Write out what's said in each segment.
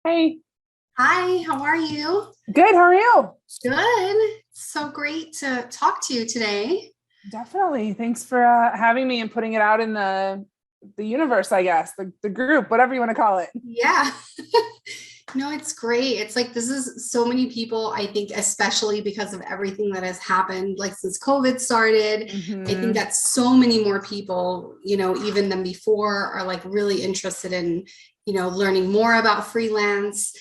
Hey, Hi, how are you? good. How are you? Good. So great to talk to you today. Definitely. Thanks for having me and putting it out in the universe, I guess, the group, whatever you want to call it. Yeah. No, it's great. It's like this is so many people, I think, especially because of everything that has happened, like since COVID started. I think Hmm. that so many more people, even than before, are like really interested in, learning more about freelance,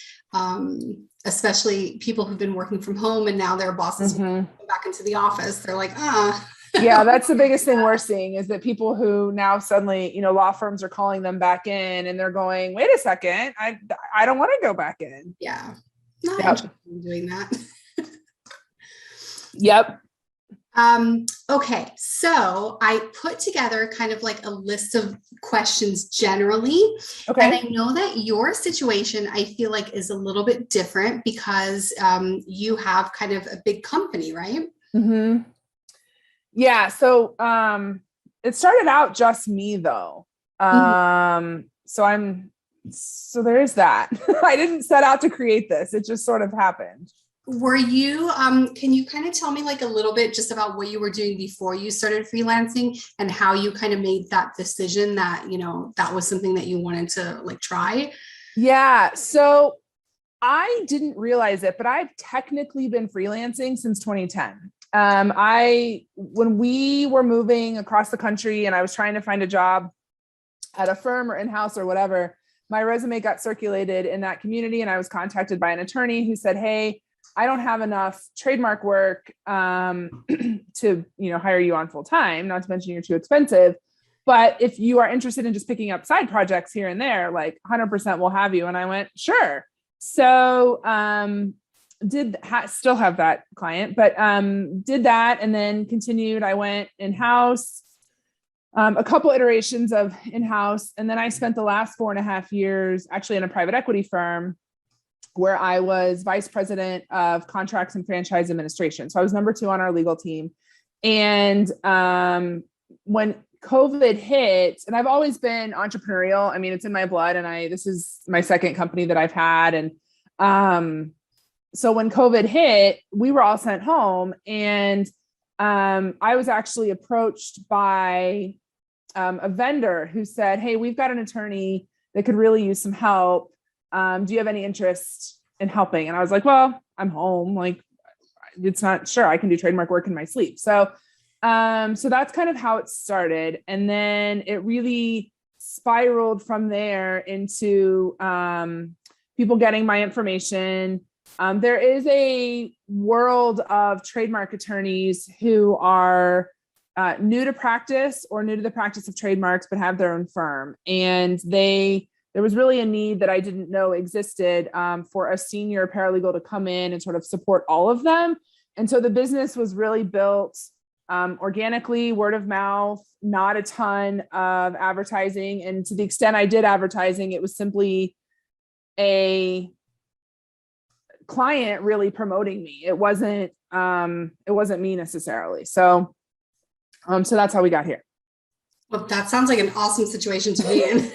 especially people who've been working from home and now their bosses want Hmm. to come back into the office. They're like, Yeah, that's the biggest thing we're seeing is that people who now suddenly, law firms are calling them back in and they're going, wait a second, I don't want to go back in. yeah, not interested Yep. in doing that. Yep. Okay, so I put together kind of like a list of questions generally. And I Okay. know that your situation, I feel like, is a little bit different because you have kind of a big company, right? Hmm. Yeah. It started out just me though. Mhm. So there is that. I didn't set out to create this. It just sort of happened. Can you kind of tell me like a little bit just about what you were doing before you started freelancing and how you kind of made that decision that, that was something that you wanted to like try? Yeah. So I didn't realize it, but I've technically been freelancing since 2010. When we were moving across the country and I was trying to find a job at a firm or in-house or whatever, my resume got circulated in that community and I was contacted by an attorney who said, hey, I don't have enough trademark work to hire you on full time, not to mention you're too expensive. But if you are interested in just picking up side projects here and there, like 100% we'll have you. And I went, sure. So still have that client, but did that and then continued. I went in-house, a couple iterations of in-house, and then I spent the last 4.5 years actually in a private equity firm where I was vice president of contracts and franchise administration. So I was number two on our legal team. And when COVID hit, and I've always been entrepreneurial. I mean, it's in my blood, and this is my second company that I've had. And so when COVID hit, we were all sent home, and I was actually approached by a vendor who said, hey, we've got an attorney that could really use some help. Do you have any interest in helping? And I was like, well, I'm home. Like, it's not sure I can do trademark work in my sleep. So that's kind of how it started. And then it really spiraled from there into people getting my information. There is a world of trademark attorneys who are new to practice or new to the practice of trademarks, but have their own firm. And there was really a need that I didn't know existed for a senior paralegal to come in and sort of support all of them. And so the business was really built organically, word of mouth, not a ton of advertising. And to the extent I did advertising, it was simply a client really promoting me. It wasn't me necessarily. So that's how we got here. Well, that sounds like an awesome situation to be in.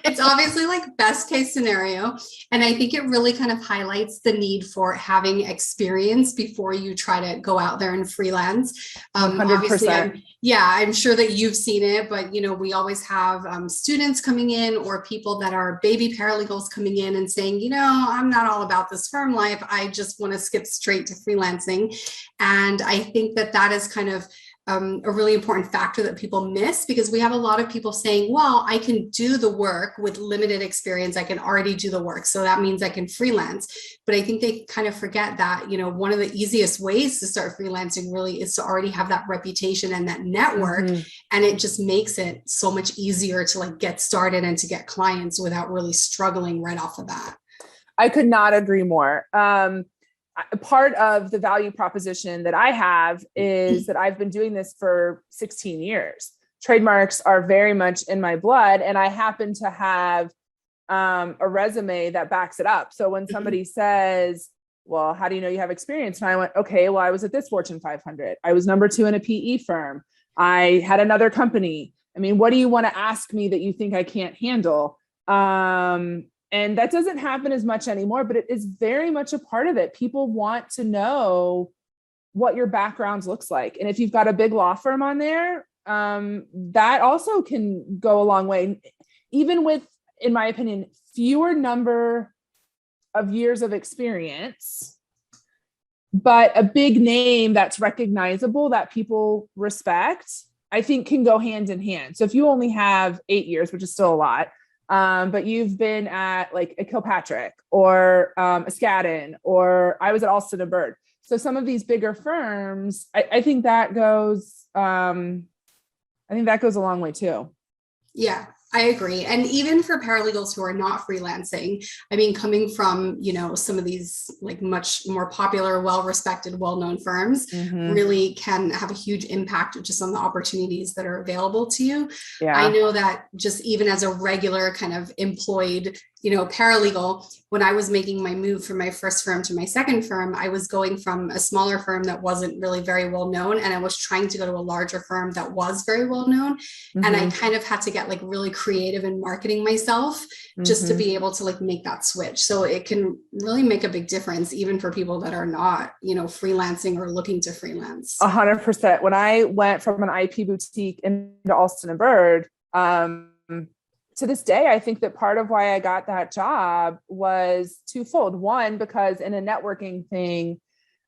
It's obviously like best case scenario. And I think it really kind of highlights the need for having experience before you try to go out there and freelance. Obviously, 100%. I'm sure that you've seen it, but we always have students coming in or people that are baby paralegals coming in and saying, I'm not all about this firm life. I just want to skip straight to freelancing. And I think that that is kind of a really important factor that people miss because we have a lot of people saying, well, I can do the work with limited experience. I can already do the work. So that means I can freelance. But I think they kind of forget that, one of the easiest ways to start freelancing really is to already have that reputation and that network. Mm-hmm. And it just makes it so much easier to like get started and to get clients without really struggling right off the bat. I could not agree more. Part of the value proposition that I have is that I've been doing this for 16 years. Trademarks are very much in my blood, and I happen to have a resume that backs it up. So when somebody says, well, how do you know you have experience? And I went, okay, well, I was at this Fortune 500. I was number two in a PE firm. I had another company. I mean, what do you want to ask me that you think I can't handle? And that doesn't happen as much anymore, but it is very much a part of it. People want to know what your background looks like. And if you've got a big law firm on there, that also can go a long way. Even with, in my opinion, fewer number of years of experience, but a big name that's recognizable that people respect, I think can go hand in hand. So if you only have 8 years, which is still a lot, but you've been at like a Kilpatrick or a Skadden, or I was at Alston & Bird. So some of these bigger firms, I think that goes, a long way too. Yeah, I agree. And even for paralegals who are not freelancing, I mean, coming from, some of these like much more popular, well-respected, well-known firms really can have a huge impact just on the opportunities that are available to you. Yeah. I know that just even as a regular kind of employed, paralegal, when I was making my move from my first firm to my second firm, I was going from a smaller firm that wasn't really very well known, and I was trying to go to a larger firm that was very well known. And I kind of had to get like really creative in marketing myself just to be able to like make that switch. So it can really make a big difference even for people that are not, freelancing or looking to freelance. 100%. When I went from an IP boutique into Alston & Bird, to this day, I think that part of why I got that job was twofold. One, because in a networking thing,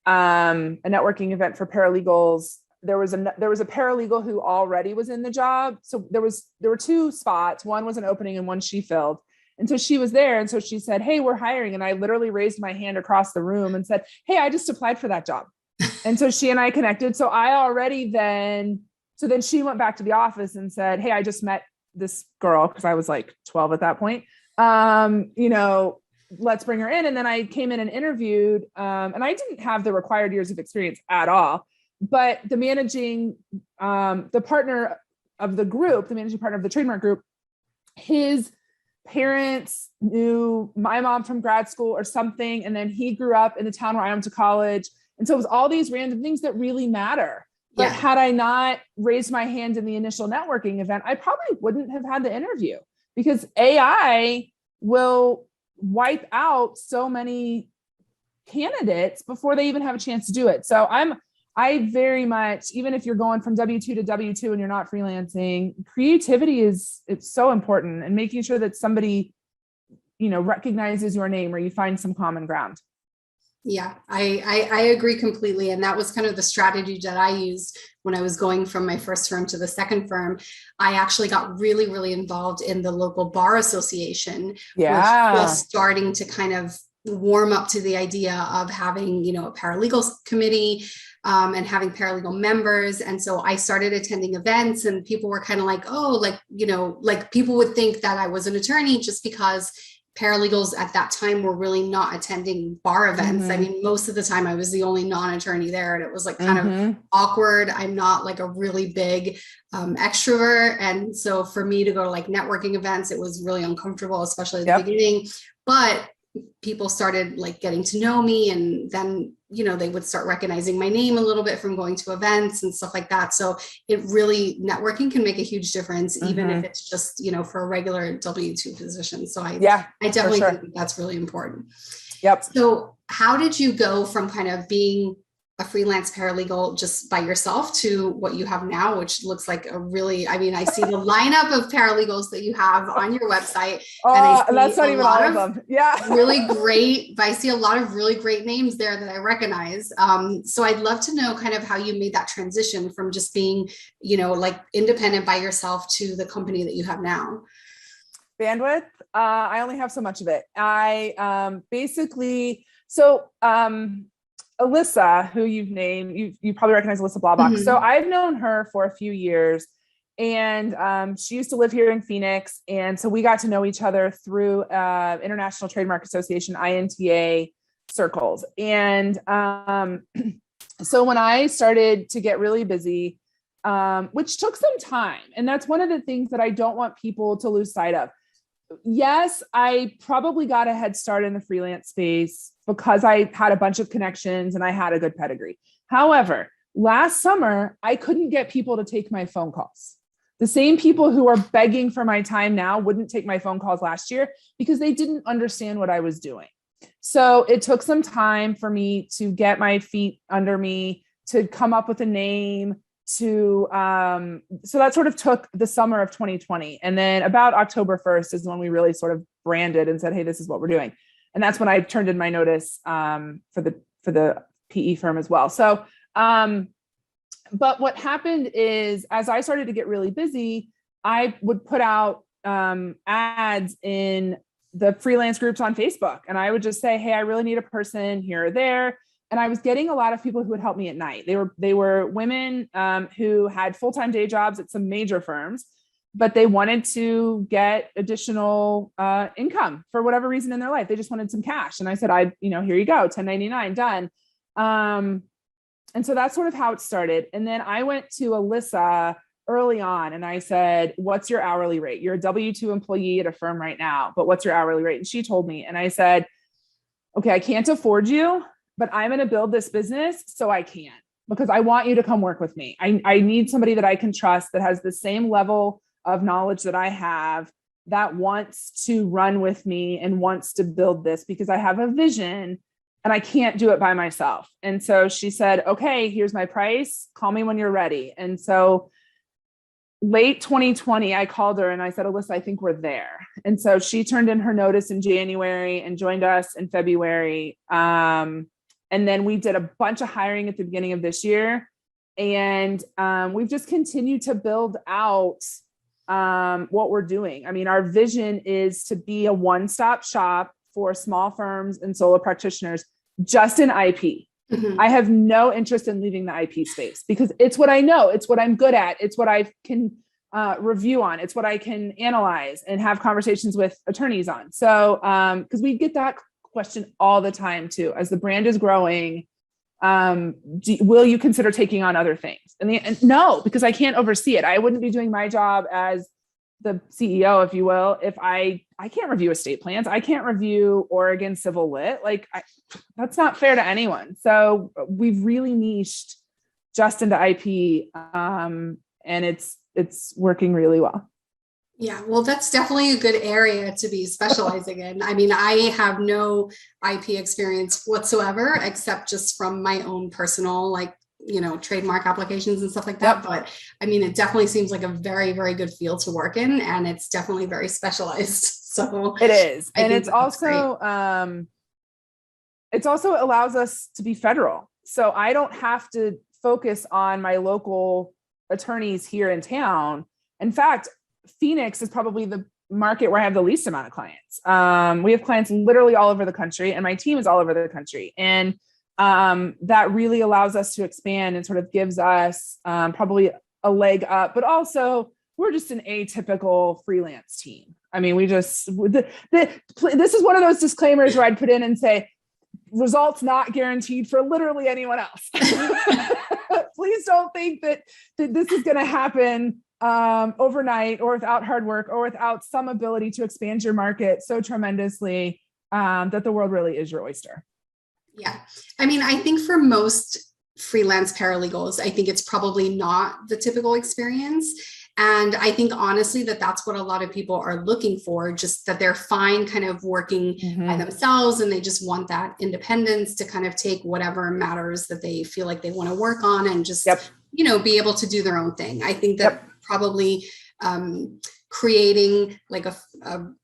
a networking event for paralegals, there was a paralegal who already was in the job. So there were 2 spots. One was an opening and one she filled. And so she was there. And so she said, "Hey, we're hiring." And I literally raised my hand across the room and said, "Hey, I just applied for that job." And so she and I connected. So then she went back to the office and said, "Hey, I just met this girl," because I was like 12 at that point. Let's bring her in. And then I came in and interviewed, and I didn't have the required years of experience at all, but the managing partner of the group, the managing partner of the trademark group, his parents knew my mom from grad school or something. And then he grew up in the town where I went to college. And so it was all these random things that really matter. But had I not raised my hand in the initial networking event, I probably wouldn't have had the interview, because AI will wipe out so many candidates before they even have a chance to do it. So I very much, even if you're going from W-2 to W-2 and you're not freelancing, creativity it's so important, and making sure that somebody, recognizes your name or you find some common ground. Yeah, I agree completely. And that was kind of the strategy that I used when I was going from my first firm to the second firm. I actually got really, really involved in the local bar association, which was starting to kind of warm up to the idea of having, a paralegals committee and having paralegal members. And so I started attending events, and people were kind of like, oh, like people would think that I was an attorney just because paralegals at that time were really not attending bar events. I mean, most of the time I was the only non-attorney there, and it was like kind of awkward. I'm not like a really big extrovert. And so for me to go to like networking events, it was really uncomfortable, especially at the beginning. But people started like getting to know me, and then, they would start recognizing my name a little bit from going to events and stuff like that. So networking can make a huge difference, even if it's just, for a regular W-2 position. So I definitely think that's really important. Yep. So how did you go from kind of being a freelance paralegal just by yourself to what you have now, which looks like I see the lineup of paralegals that you have on your website. And that's not even all of them. Yeah. Really great. But I see a lot of really great names there that I recognize. So I'd love to know kind of how you made that transition from just being, like independent by yourself to the company that you have now. Bandwidth. I only have so much of it. Alyssa, who you've named, you probably recognize Alyssa Blabach. So I've known her for a few years, and she used to live here in Phoenix. And so we got to know each other through International Trademark Association, INTA circles. And so when I started to get really busy, which took some time, and that's one of the things that I don't want people to lose sight of. Yes, I probably got a head start in the freelance space because I had a bunch of connections and I had a good pedigree. However, last summer, I couldn't get people to take my phone calls. The same people who are begging for my time now wouldn't take my phone calls last year because they didn't understand what I was doing. So it took some time for me to get my feet under me, to come up with a name, so that sort of took the summer of 2020. And then about October 1st is when we really sort of branded and said, hey, this is what we're doing. And that's when I turned in my notice for the PE firm as well. So, but what happened is, as I started to get really busy, I would put out ads in the freelance groups on Facebook. And I would just say, hey, I really need a person here or there. And I was getting a lot of people who would help me at night. They were women who had full-time day jobs at some major firms, but they wanted to get additional income for whatever reason in their life. They just wanted some cash. And I said, here you go, 1099 done. And so that's sort of how it started. And then I went to Alyssa early on and I said, what's your hourly rate? You're a W-2 employee at a firm right now, but what's your hourly rate? And she told me, and I said, okay, I can't afford you, but I'm going to build this business so I can, because I want you to come work with me. I need somebody that I can trust, that has the same level of knowledge that I have, that wants to run with me and wants to build this, because I have a vision and I can't do it by myself. And so she said, okay, here's my price. Call me when you're ready. And so late 2020, I called her and I said, Alyssa, I think we're there. And so she turned in her notice in January and joined us in February. And then we did a bunch of hiring at the beginning of this year. And we've just continued to build out what we're doing. I mean, our vision is to be a one-stop shop for small firms and solo practitioners just in IP. Mm-hmm. I have no interest in leaving the IP space because it's what I know. It's what I'm good at. It's what I can review on. It's what I can analyze and have conversations with attorneys on. So, because we get that question all the time too, as the brand is growing, will you consider taking on other things? And no, because I can't oversee it. I wouldn't be doing my job as the CEO, if you will, if I can't review estate plans. I can't review Oregon civil lit. That's not fair to anyone. So we've really niched just into IP, and it's working really well. Yeah, well, that's definitely a good area to be specializing in. I mean, I have no IP experience whatsoever, except just from my own personal, trademark applications and stuff like that. Yep. But I mean, it definitely seems like a very, very good field to work in, and it's definitely very specialized. So it is. And it's also allows us to be federal. So I don't have to focus on my local attorneys here in town. In fact, Phoenix is probably the market where I have the least amount of clients. We have clients literally all over the country, and my team is all over the country. And that really allows us to expand and sort of gives us probably a leg up, but also we're just an atypical freelance team. I mean, this is one of those disclaimers where I'd put in and say, results not guaranteed for literally anyone else. Please don't think that this is going to happen overnight or without hard work or without some ability to expand your market so tremendously that the world really is your oyster. Yeah. I mean, I think for most freelance paralegals, I think it's probably not the typical experience. And I think honestly that's what a lot of people are looking for, just that they're fine kind of working by themselves, and they just want that independence to kind of take whatever matters that they feel like they want to work on and just, be able to do their own thing. I think that probably creating like for a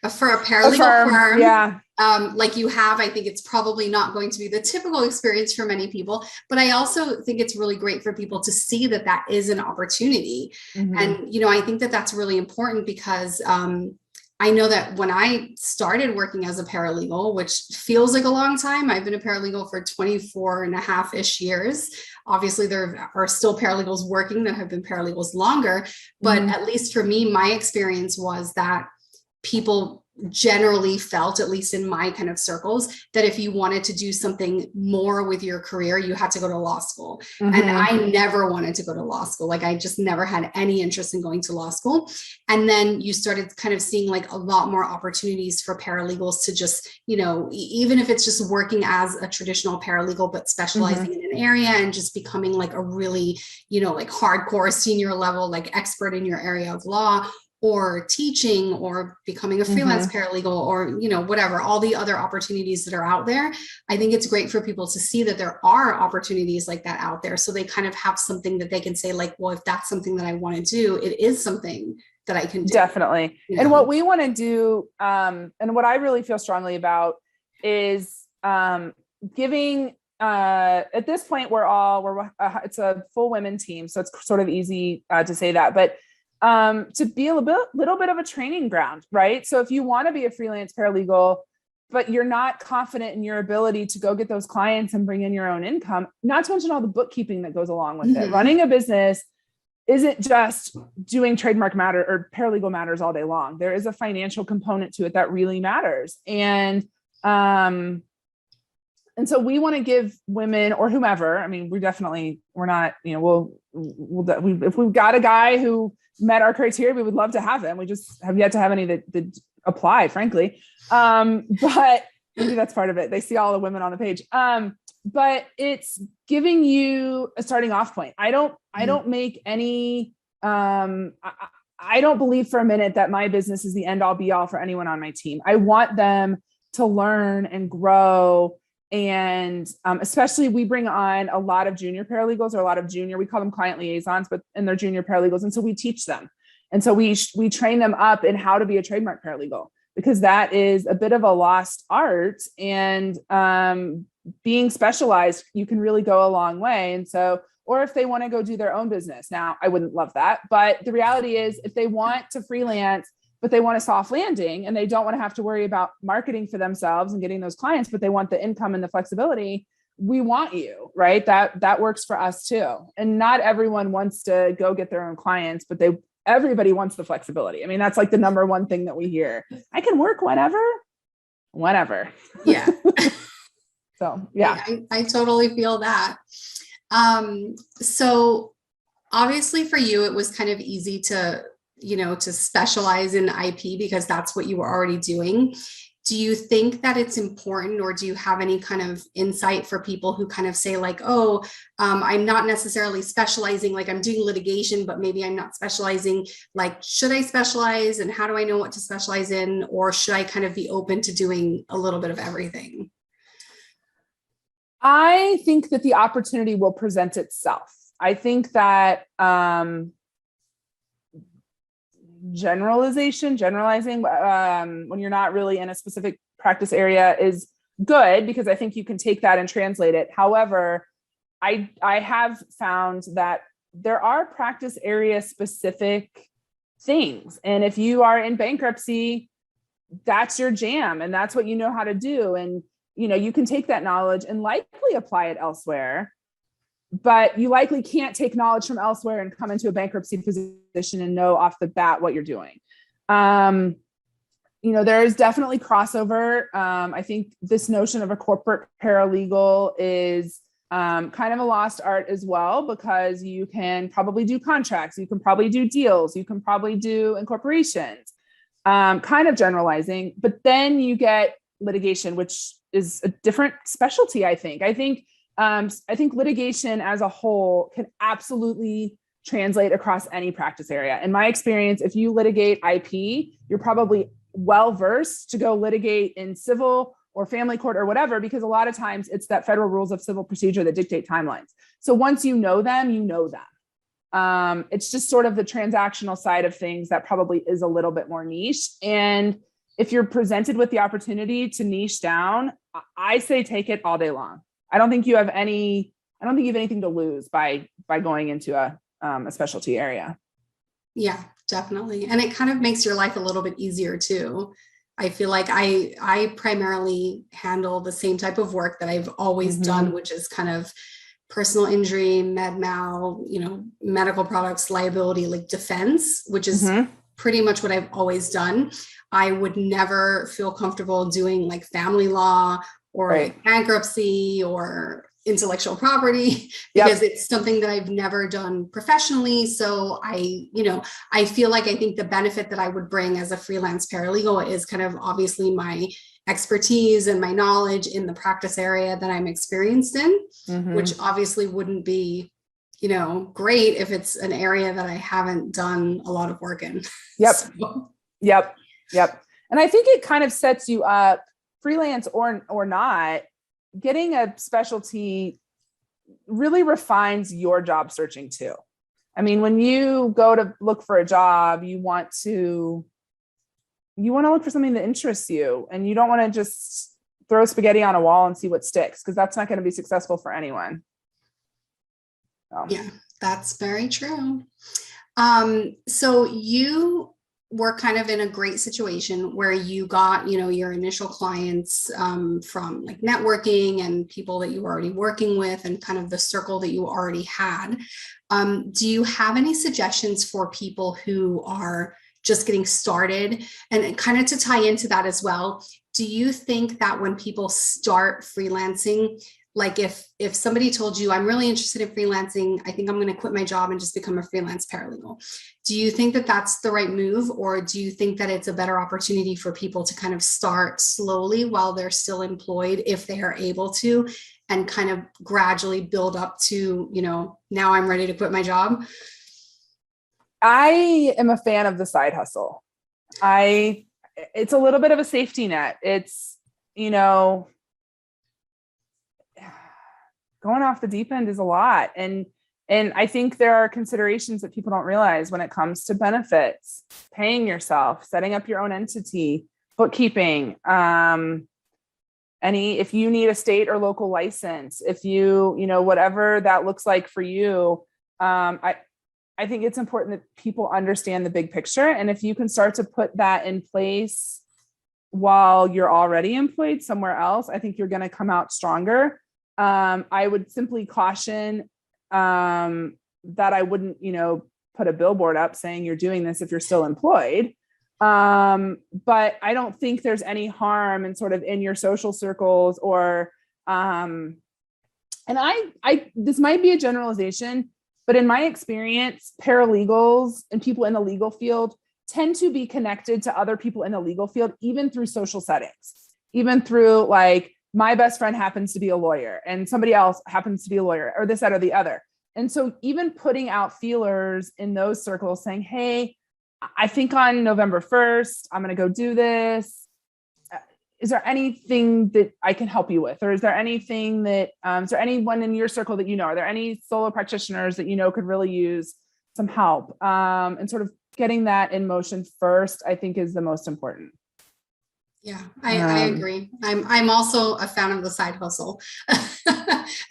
paralegal firm, like you have, I think it's probably not going to be the typical experience for many people, but I also think it's really great for people to see that is an opportunity. Mm-hmm. And, I think that's really important because I know that when I started working as a paralegal, which feels like a long time, I've been a paralegal for 24 and a half-ish years. Obviously, there are still paralegals working that have been paralegals longer, but at least for me, my experience was that people generally felt, at least in my kind of circles, that if you wanted to do something more with your career, you had to go to law school. And I never wanted to go to law school. Like I just never had any interest in going to law school. And then you started kind of seeing like a lot more opportunities for paralegals to just, you know, even if it's just working as a traditional paralegal, but specializing in an area and just becoming like a really, you know, like hardcore senior level, like expert in your area of law, or teaching, or becoming a freelance paralegal, or, you know, whatever, all the other opportunities that are out there. I think it's great for people to see that there are opportunities like that out there. So they kind of have something that they can say like, well, if that's something that I want to do, it is something that I can do. Definitely. You And know? what we want to do, and what I really feel strongly about is giving, at this point, it's a full women team. So it's sort of easy to say that, but to be a little bit of a training ground, right? So if you want to be a freelance paralegal, but you're not confident in your ability to go get those clients and bring in your own income, not to mention all the bookkeeping that goes along with it. Running a business isn't just doing trademark matter or paralegal matters all day long. There is a financial component to it that really matters. And so we want to give women or whomever, I mean, we're not, you know, if we've got a guy who met our criteria, we would love to have him. We just have yet to have any that apply, frankly. But maybe that's part of it. They see all the women on the page. But it's giving you a starting off point. I don't make any, I don't believe for a minute that my business is the end all be all for anyone on my team. I want them to learn and grow. And especially we bring on a lot of junior paralegals, or a lot of we call them client liaisons, and they're junior paralegals. And so we teach them. And so we train them up in how to be a trademark paralegal, because that is a bit of a lost art. And being specialized, you can really go a long way. And so, or if they want to go do their own business. Now, I wouldn't love that, but the reality is if they want to freelance, but they want a soft landing and they don't want to have to worry about marketing for themselves and getting those clients, but they want the income and the flexibility, we want you, right? That works for us too. And not everyone wants to go get their own clients, but everybody wants the flexibility. I mean, that's like the number one thing that we hear. I can work whenever. Yeah. So, yeah. I totally feel that. So obviously for you, it was kind of easy to specialize in IP because that's what you were already doing. Do you think that it's important, or do you have any kind of insight for people who kind of say like, oh, I'm not necessarily specializing, like I'm doing litigation, but maybe I'm not specializing, like, should I specialize, and how do I know what to specialize in? Or should I kind of be open to doing a little bit of everything? I think that the opportunity will present itself. I think that generalizing when you're not really in a specific practice area is good, because I think you can take that and translate it. However, I have found that there are practice area specific things. And if you are in bankruptcy, that's your jam and that's what you know how to do. And, you know, you can take that knowledge and likely apply it elsewhere, but you likely can't take knowledge from elsewhere and come into a bankruptcy position and know off the bat what you're doing. You know, there is definitely crossover. I think this notion of a corporate paralegal is kind of a lost art as well, because you can probably do contracts, you can probably do deals, you can probably do incorporations, kind of generalizing, but then you get litigation, which is a different specialty. I think litigation as a whole can absolutely translate across any practice area. In my experience, if you litigate IP, you're probably well-versed to go litigate in civil or family court or whatever, because a lot of times it's that federal rules of civil procedure that dictate timelines. So once you know them, you know them. It's just sort of the transactional side of things that probably is a little bit more niche. And if you're presented with the opportunity to niche down, I say take it all day long. I don't think you have anything to lose by going into a specialty area. Yeah, definitely. And it kind of makes your life a little bit easier too. I feel like I primarily handle the same type of work that I've always done, which is kind of personal injury, med mal, medical products, liability, like defense, which is pretty much what I've always done. I would never feel comfortable doing like family law or Right. like bankruptcy or intellectual property Yep. because it's something that I've never done professionally. So I feel like I think the benefit that I would bring as a freelance paralegal is kind of obviously my expertise and my knowledge in the practice area that I'm experienced in, which obviously wouldn't be, great if it's an area that I haven't done a lot of work in. Yep. So. Yep. And I think it kind of sets you up, freelance or not, getting a specialty really refines your job searching too. I mean, when you go to look for a job, you want to look for something that interests you, and you don't want to just throw spaghetti on a wall and see what sticks, because that's not going to be successful for anyone. Yeah, that's very true. So you were kind of in a great situation where you got, your initial clients from like networking and people that you were already working with and kind of the circle that you already had. Do you have any suggestions for people who are just getting started? And kind of to tie into that as well, do you think that when people start freelancing, like if somebody told you, I'm really interested in freelancing, I think I'm going to quit my job and just become a freelance paralegal, do you think that that's the right move? Or do you think that it's a better opportunity for people to kind of start slowly while they're still employed, if they are able to, and kind of gradually build up to, now I'm ready to quit my job? I am a fan of the side hustle. It's a little bit of a safety net. It's, going off the deep end is a lot. And I think there are considerations that people don't realize when it comes to benefits, paying yourself, setting up your own entity, bookkeeping, if you need a state or local license, if you whatever that looks like for you. I think it's important that people understand the big picture. And if you can start to put that in place while you're already employed somewhere else, I think you're going to come out stronger. I would simply caution that I wouldn't, put a billboard up saying you're doing this if you're still employed. But I don't think there's any harm in sort of in your social circles or, and this might be a generalization, but in my experience, paralegals and people in the legal field tend to be connected to other people in the legal field, even through social settings, even through like, my best friend happens to be a lawyer and somebody else happens to be a lawyer, or this, that, or the other. And so even putting out feelers in those circles saying, hey, I think on November 1st, I'm going to go do this. Is there anything that I can help you with? Or is there anything that, is there anyone in your circle that are there any solo practitioners that could really use some help? And sort of getting that in motion first, I think is the most important. Yeah, I agree. I'm also a fan of the side hustle.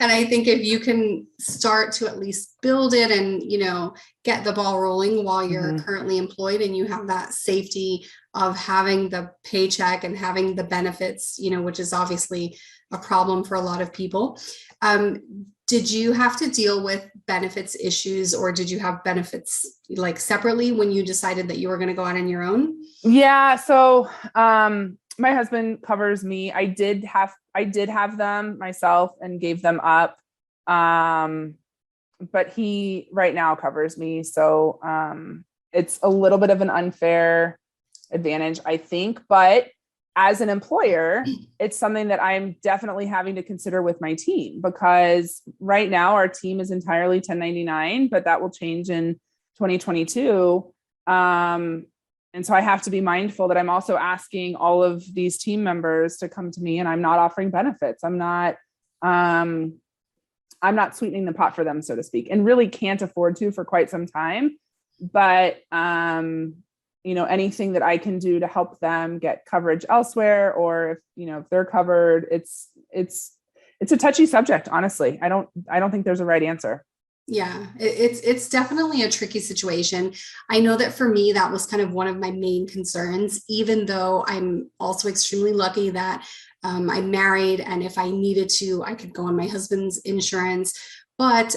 And I think if you can start to at least build it and, get the ball rolling while you're currently employed, and you have that safety of having the paycheck and having the benefits, which is obviously a problem for a lot of people. Did you have to deal with benefits issues, or did you have benefits like separately when you decided that you were going to go out on your own? Yeah. So, my husband covers me. I did have them myself and gave them up. But he right now covers me. So, it's a little bit of an unfair advantage, I think, but as an employer, it's something that I'm definitely having to consider with my team, because right now our team is entirely 1099, but that will change in 2022. And so I have to be mindful that I'm also asking all of these team members to come to me, and I'm not offering benefits. I'm not sweetening the pot for them, so to speak, and really can't afford to for quite some time. But, anything that I can do to help them get coverage elsewhere, or if they're covered, it's a touchy subject. Honestly, I don't think there's a right answer. Yeah, it's definitely a tricky situation. I know that for me, that was kind of one of my main concerns, even though I'm also extremely lucky that I'm married, and if I needed to, I could go on my husband's insurance. But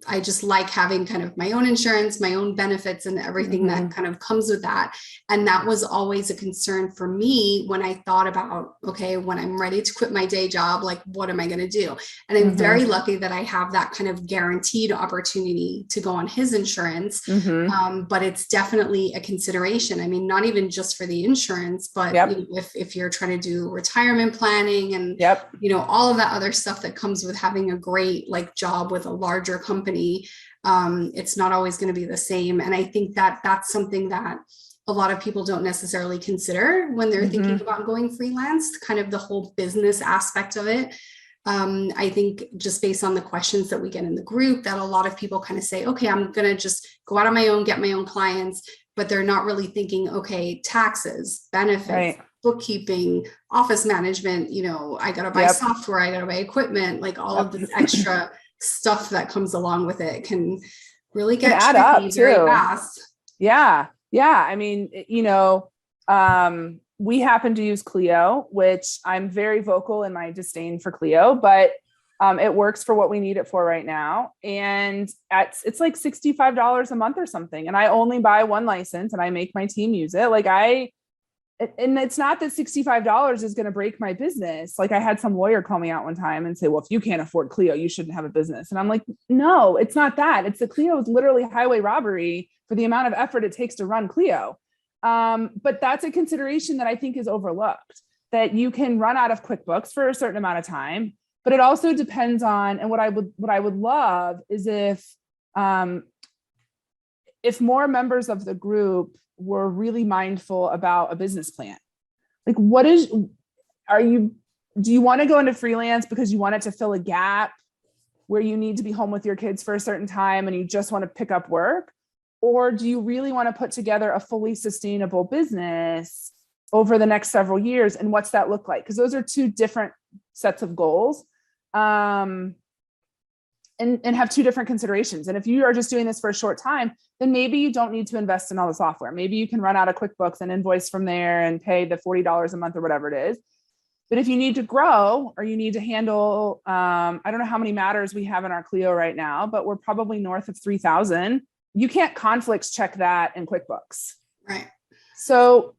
I just like having kind of my own insurance, my own benefits, and everything that kind of comes with that. And that was always a concern for me when I thought about, okay, when I'm ready to quit my day job, like, what am I going to do? And I'm very lucky that I have that kind of guaranteed opportunity to go on his insurance. But it's definitely a consideration. I mean, not even just for the insurance, but you know, if you're trying to do retirement planning and, you know, all of that other stuff that comes with having a great like job with a larger company, it's not always going to be the same. And I think that that's something that a lot of people don't necessarily consider when they're thinking about going freelance, kind of the whole business aspect of it. I think just based on the questions that we get in the group, that a lot of people kind of say, okay, I'm going to just go out on my own, get my own clients, but they're not really thinking, okay, taxes, benefits, bookkeeping, office management, you know, I got to buy software, I got to buy equipment, like all of this extra stuff that comes along with it can really get add up very fast. Yeah. I mean, you know, we happen to use Clio, which I'm very vocal in my disdain for Clio, but it works for what we need it for right now. And it's like $65 a month or something. And I only buy one license and I make my team use it. Like and it's not that $65 is going to break my business. Like I had some lawyer call me out one time and say, well, if you can't afford Clio, you shouldn't have a business. And I'm like, no, it's not that. It's the Clio is literally highway robbery for the amount of effort it takes to run Clio. But that's a consideration that I think is overlooked, that you can run out of QuickBooks for a certain amount of time, but it also depends on, and what I would love is if more members of the group were really mindful about a business plan. Like do you want to go into freelance because you want it to fill a gap where you need to be home with your kids for a certain time and you just want to pick up work? Or do you really want to put together a fully sustainable business over the next several years? And what's that look like? Because those are two different sets of goals. And have two different considerations. And if you are just doing this for a short time, then maybe you don't need to invest in all the software. Maybe you can run out of QuickBooks and invoice from there and pay the $40 a month or whatever it is. But if you need to grow or you need to handle, I don't know how many matters we have in our Clio right now, but we're probably north of 3,000. You can't conflicts check that in QuickBooks. Right. So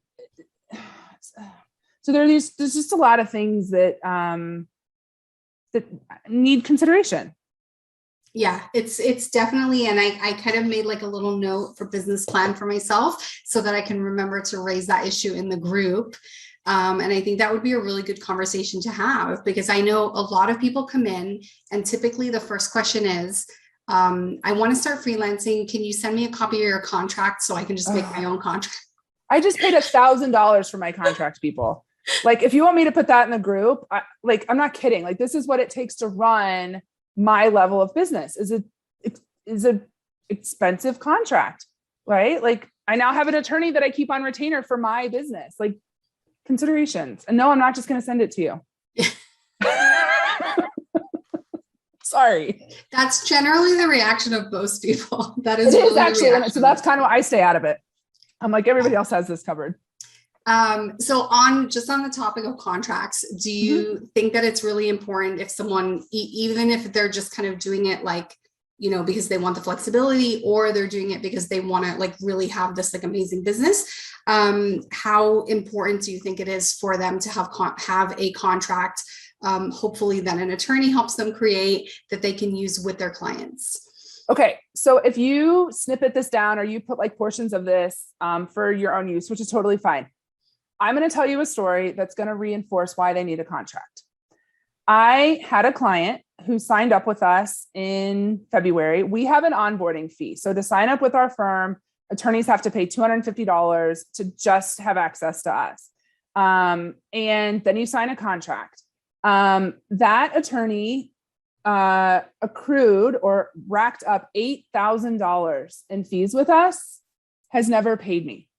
there's just a lot of things that that need consideration. Yeah, it's definitely, and I kind of made like a little note for business plan for myself so that I can remember to raise that issue in the group. And I think that would be a really good conversation to have, because I know a lot of people come in and typically the first question is, I want to start freelancing. Can you send me a copy of your contract so I can just make my own contract? I just paid $1,000 for my contract, people. Like, if you want me to put that in the group, I'm not kidding. Like, this is what it takes to run my level of business. Is a expensive contract, right? Like, I now have an attorney that I keep on retainer for my business, like considerations. And no, I'm not just going to send it to you. Sorry. That's generally the reaction of most people. That is, it is actually. So that's kind of why I stay out of it. I'm like, everybody else has this covered. So on the topic of contracts, do you think that it's really important if someone, even if they're just kind of doing it like, you know, because they want the flexibility, or they're doing it because they want to like really have this like amazing business, how important do you think it is for them to have a contract, hopefully that an attorney helps them create, that they can use with their clients? Okay. So if you snippet this down or you put like portions of this for your own use, which is totally fine, I'm going to tell you a story that's going to reinforce why they need a contract. I had a client who signed up with us in February. We have an onboarding fee. So to sign up with our firm, attorneys have to pay $250 to just have access to us. And then you sign a contract. That attorney accrued or racked up $8,000 in fees with us, has never paid me.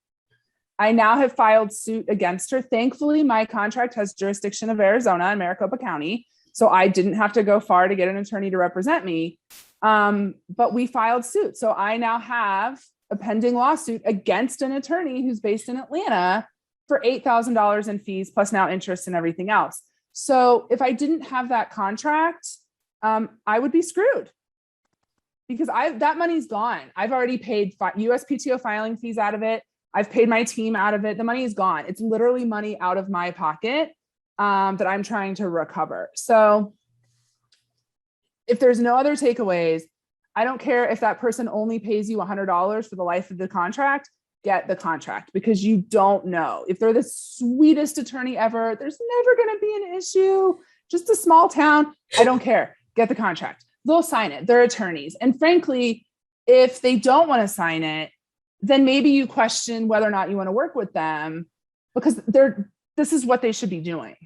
I now have filed suit against her. Thankfully, my contract has jurisdiction of Arizona and Maricopa County, so I didn't have to go far to get an attorney to represent me. But we filed suit. So I now have a pending lawsuit against an attorney who's based in Atlanta for $8,000 in fees, plus now interest and everything else. So if I didn't have that contract, I would be screwed. because that money's gone. I've already paid USPTO filing fees out of it. I've paid my team out of it. The money is gone. It's literally money out of my pocket that I'm trying to recover. So if there's no other takeaways, I don't care if that person only pays you $100 for the life of the contract, get the contract, because you don't know. If they're the sweetest attorney ever, there's never going to be an issue. Just a small town, I don't care. Get the contract. They'll sign it. They're attorneys. And frankly, if they don't want to sign it, then maybe you question whether or not you want to work with them, because this is what they should be doing.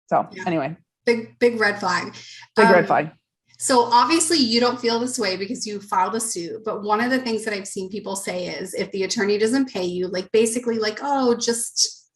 So anyway. Big red flag. Big red flag. So obviously you don't feel this way because you filed a suit. But one of the things that I've seen people say is if the attorney doesn't pay you, like basically like, oh, just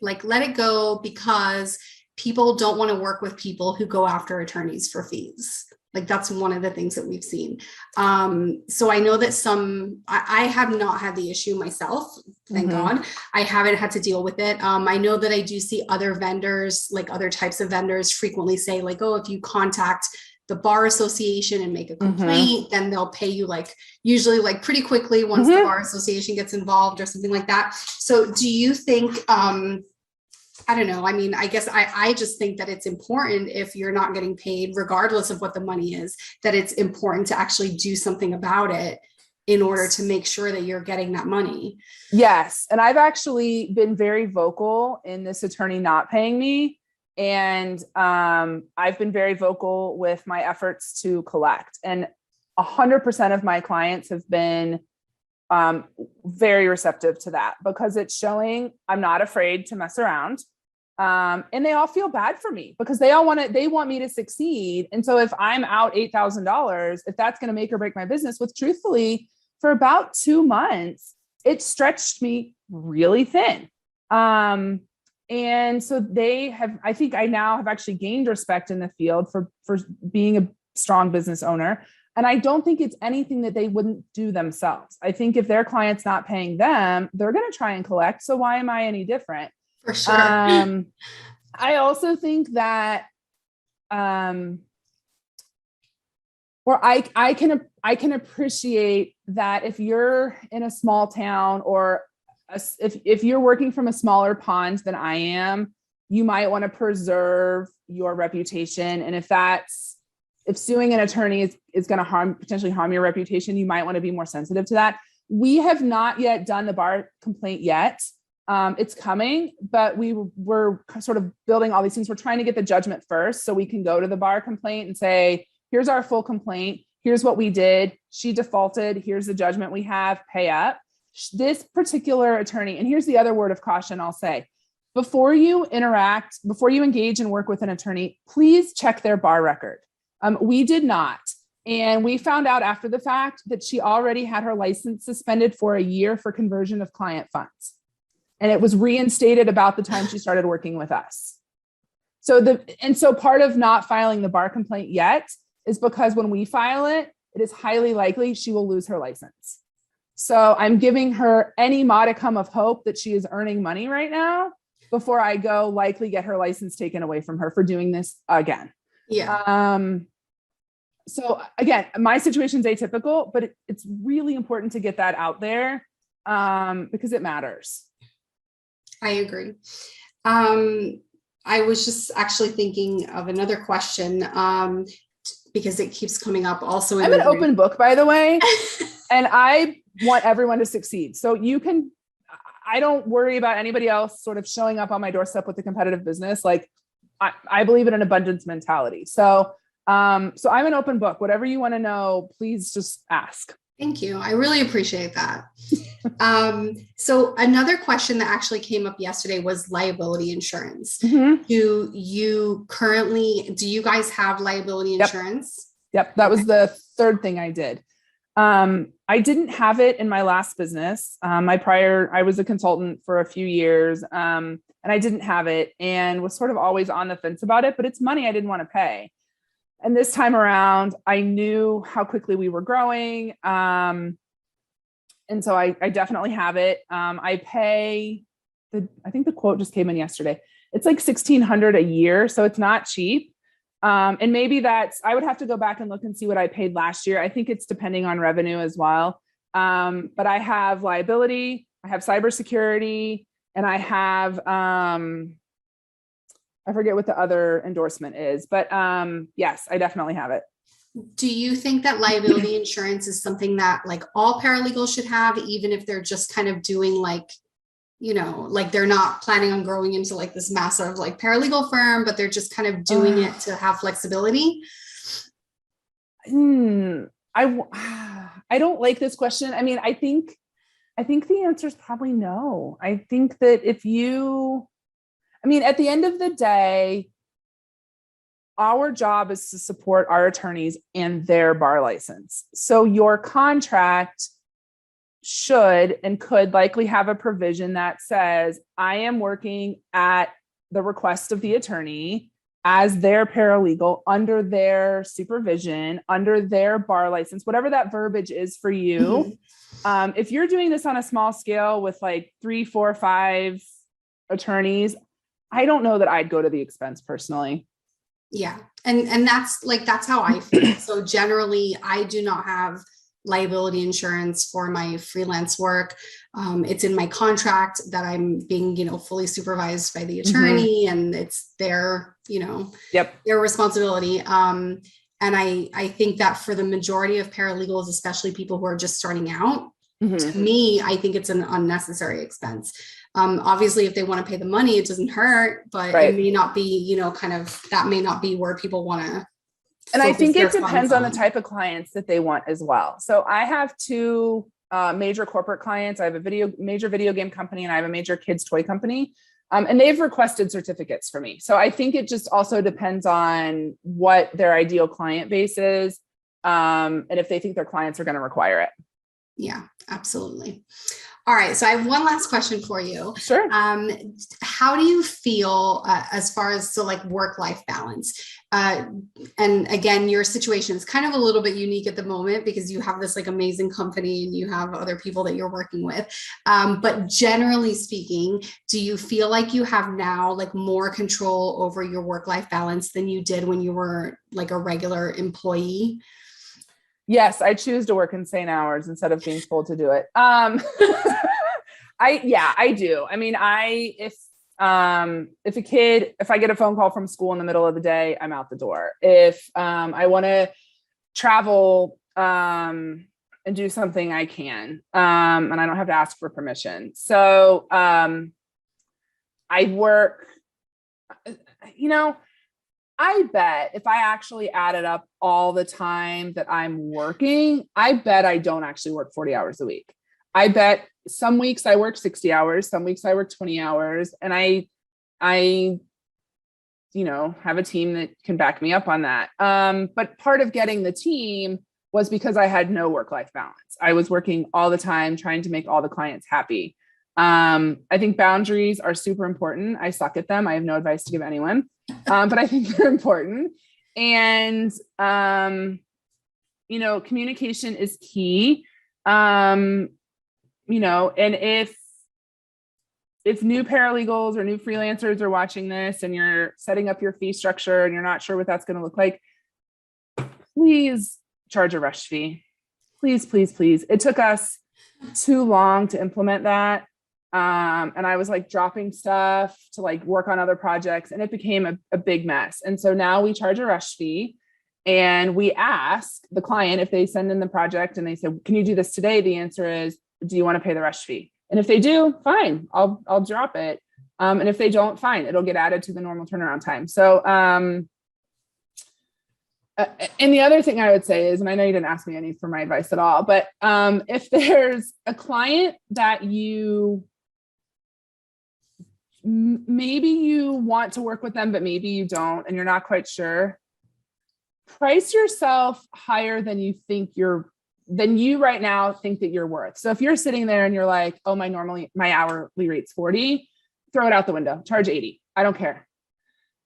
like let it go, because people don't want to work with people who go after attorneys for fees. Like that's one of the things that we've seen. So I know that I have not had the issue myself. Thank God. I haven't had to deal with it. I know that I do see other vendors, like other types of vendors frequently say like, oh, if you contact the bar association and make a complaint, then they'll pay you like usually like pretty quickly once the bar association gets involved or something like that. So do you think, I don't know. I mean, I guess I just think that it's important if you're not getting paid, regardless of what the money is, that it's important to actually do something about it in order to make sure that you're getting that money. Yes. And I've actually been very vocal in this attorney not paying me. And I've been very vocal with my efforts to collect. And 100% of my clients have been very receptive to that, because it's showing I'm not afraid to mess around. And they all feel bad for me because they want me to succeed. And so if I'm out $8,000, if that's going to make or break my business, which truthfully, for about 2 months, it stretched me really thin. And so I think I now have actually gained respect in the field for being a strong business owner. And I don't think it's anything that they wouldn't do themselves. I think if their client's not paying them, they're going to try and collect. So why am I any different? For sure. I also think that, or I can appreciate that if you're in a small town, or if you're working from a smaller pond than I am, you might want to preserve your reputation. And if suing an attorney is going to potentially harm your reputation, you might want to be more sensitive to that. We have not yet done the bar complaint yet. It's coming, but we're sort of building all these things. We're trying to get the judgment first so we can go to the bar complaint and say, here's our full complaint. Here's what we did. She defaulted. Here's the judgment we have. Pay up. This particular attorney, and here's the other word of caution I'll say, before you engage and work with an attorney, please check their bar record. We did not. And we found out after the fact that she already had her license suspended for a year for conversion of client funds. And it was reinstated about the time she started working with us. So part of not filing the bar complaint yet is because when we file it, it is highly likely she will lose her license. So I'm giving her any modicum of hope that she is earning money right now before I go likely get her license taken away from her for doing this again. Yeah. So again, my situation's atypical, but it's really important to get that out there because it matters. I agree. I was just actually thinking of another question because it keeps coming up also. I'm an open book, by the way, and I want everyone to succeed. So I don't worry about anybody else sort of showing up on my doorstep with a competitive business. Like I believe in an abundance mentality. So I'm an open book. Whatever you want to know, please just ask. Thank you. I really appreciate that. So another question that actually came up yesterday was liability insurance. Mm-hmm. Do you guys have liability insurance? Yep. That was the third thing I did. I didn't have it in my last business. I was a consultant for a few years, and I didn't have it and was sort of always on the fence about it, but it's money I didn't want to pay. And this time around, I knew how quickly we were growing. And so I definitely have it. I pay I think the quote just came in yesterday. It's like $1,600 a year. So it's not cheap. And maybe I would have to go back and look and see what I paid last year. I think it's depending on revenue as well. But I have liability, I have cybersecurity, and I have, I forget what the other endorsement is, but yes, I definitely have it. Do you think that liability insurance is something that like all paralegals should have, even if they're just kind of doing like, like they're not planning on growing into like this massive like paralegal firm, but they're just kind of doing it to have flexibility? I don't like this question. I mean, I think the answer is probably no. I think that at the end of the day, our job is to support our attorneys and their bar license. So your contract should and could likely have a provision that says, I am working at the request of the attorney as their paralegal under their supervision, under their bar license, whatever that verbiage is for you. Mm-hmm. If you're doing this on a small scale with like 3, 4, 5 attorneys, I don't know that I'd go to the expense personally. Yeah. And that's how I feel. So generally I do not have liability insurance for my freelance work. It's in my contract that I'm being, fully supervised by the attorney, mm-hmm. and it's their, their responsibility. And I think that for the majority of paralegals, especially people who are just starting out, mm-hmm. to me, I think it's an unnecessary expense. Obviously, if they want to pay the money, it doesn't hurt, but right. It may not be, that may not be where people want to. And I think it depends on the type of clients that they want as well. So I have 2 major corporate clients. I have a major video game company, and I have a major kids toy company. And they've requested certificates for me. So I think it just also depends on what their ideal client base is, and if they think their clients are going to require it. Yeah, absolutely. All right. So I have one last question for you. Sure. How do you feel as far as like work-life balance? And again, your situation is kind of a little bit unique at the moment because you have this like amazing company and you have other people that you're working with. But generally speaking, do you feel like you have now like more control over your work-life balance than you did when you were like a regular employee? Yes, I choose to work insane hours instead of being told to do it. I do. I mean, if I get a phone call from school in the middle of the day, I'm out the door. If I want to travel and do something, I can, and I don't have to ask for permission. So I work, I bet if I actually added up all the time that I'm working, I bet I don't actually work 40 hours a week. I bet some weeks I work 60 hours, some weeks I work 20 hours. And I have a team that can back me up on that. But part of getting the team was because I had no work-life balance. I was working all the time, trying to make all the clients happy. I think boundaries are super important. I suck at them. I have no advice to give anyone. But I think they're important. And, communication is key. And if new paralegals or new freelancers are watching this and you're setting up your fee structure and you're not sure what that's going to look like, please charge a rush fee. Please, please, please. It took us too long to implement that. And I was like dropping stuff to like work on other projects, and it became a big mess. And so now we charge a rush fee, and we ask the client if they send in the project and they say, can you do this today? The answer is, do you want to pay the rush fee? And if they do, fine, I'll drop it. And if they don't, fine, it'll get added to the normal turnaround time. So, and the other thing I would say is, and I know you didn't ask me any for my advice at all, but if there's a client that maybe you want to work with them, but maybe you don't, and you're not quite sure, price yourself higher than you right now think that you're worth. So if you're sitting there and you're like, oh, my hourly rate's 40, throw it out the window, charge 80. I don't care.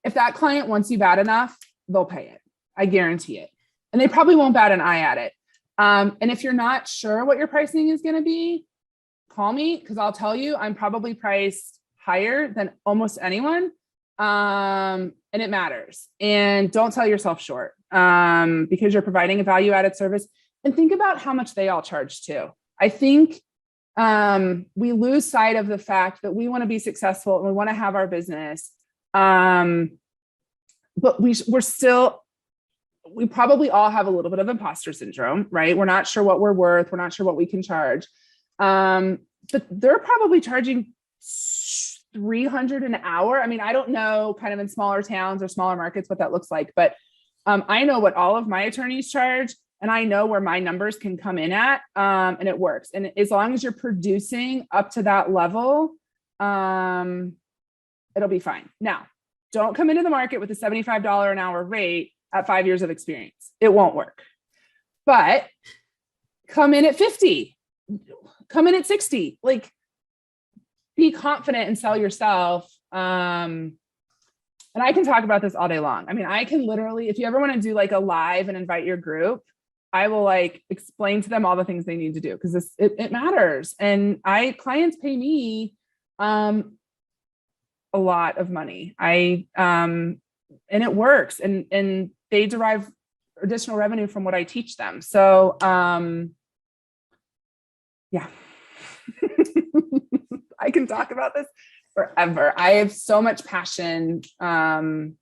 If that client wants you bad enough, they'll pay it. I guarantee it. And they probably won't bat an eye at it. And if you're not sure what your pricing is going to be, call me, because I'll tell you, I'm probably priced higher than almost anyone. And it matters. And don't sell yourself short, because you're providing a value added service. And think about how much they all charge too. I think we lose sight of the fact that we want to be successful and we want to have our business. But we probably all have a little bit of imposter syndrome, right? We're not sure what we're worth. We're not sure what we can charge. But they're probably charging $300 an hour. I mean, I don't know kind of in smaller towns or smaller markets what that looks like, but I know what all of my attorneys charge, and I know where my numbers can come in at, and it works. And as long as you're producing up to that level, it'll be fine. Now, don't come into the market with a $75 an hour rate at 5 years of experience. It won't work. But come in at 50, come in at 60, like be confident and sell yourself. And I can talk about this all day long. I mean, I can literally, if you ever want to do like a live and invite your group, I will like explain to them all the things they need to do, because it matters. And clients pay me a lot of money. And it works, and they derive additional revenue from what I teach them. So yeah. I can talk about this forever. I have so much passion around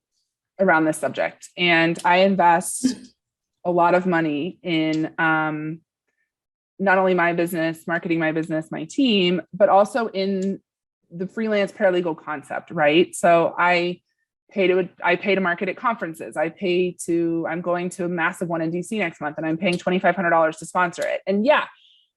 this subject, and I invest a lot of money in not only my business, marketing my business, my team, but also in the freelance paralegal concept, right? So I pay to market at conferences. I'm going to a massive one in DC next month, and I'm paying $2,500 to sponsor it. And yeah,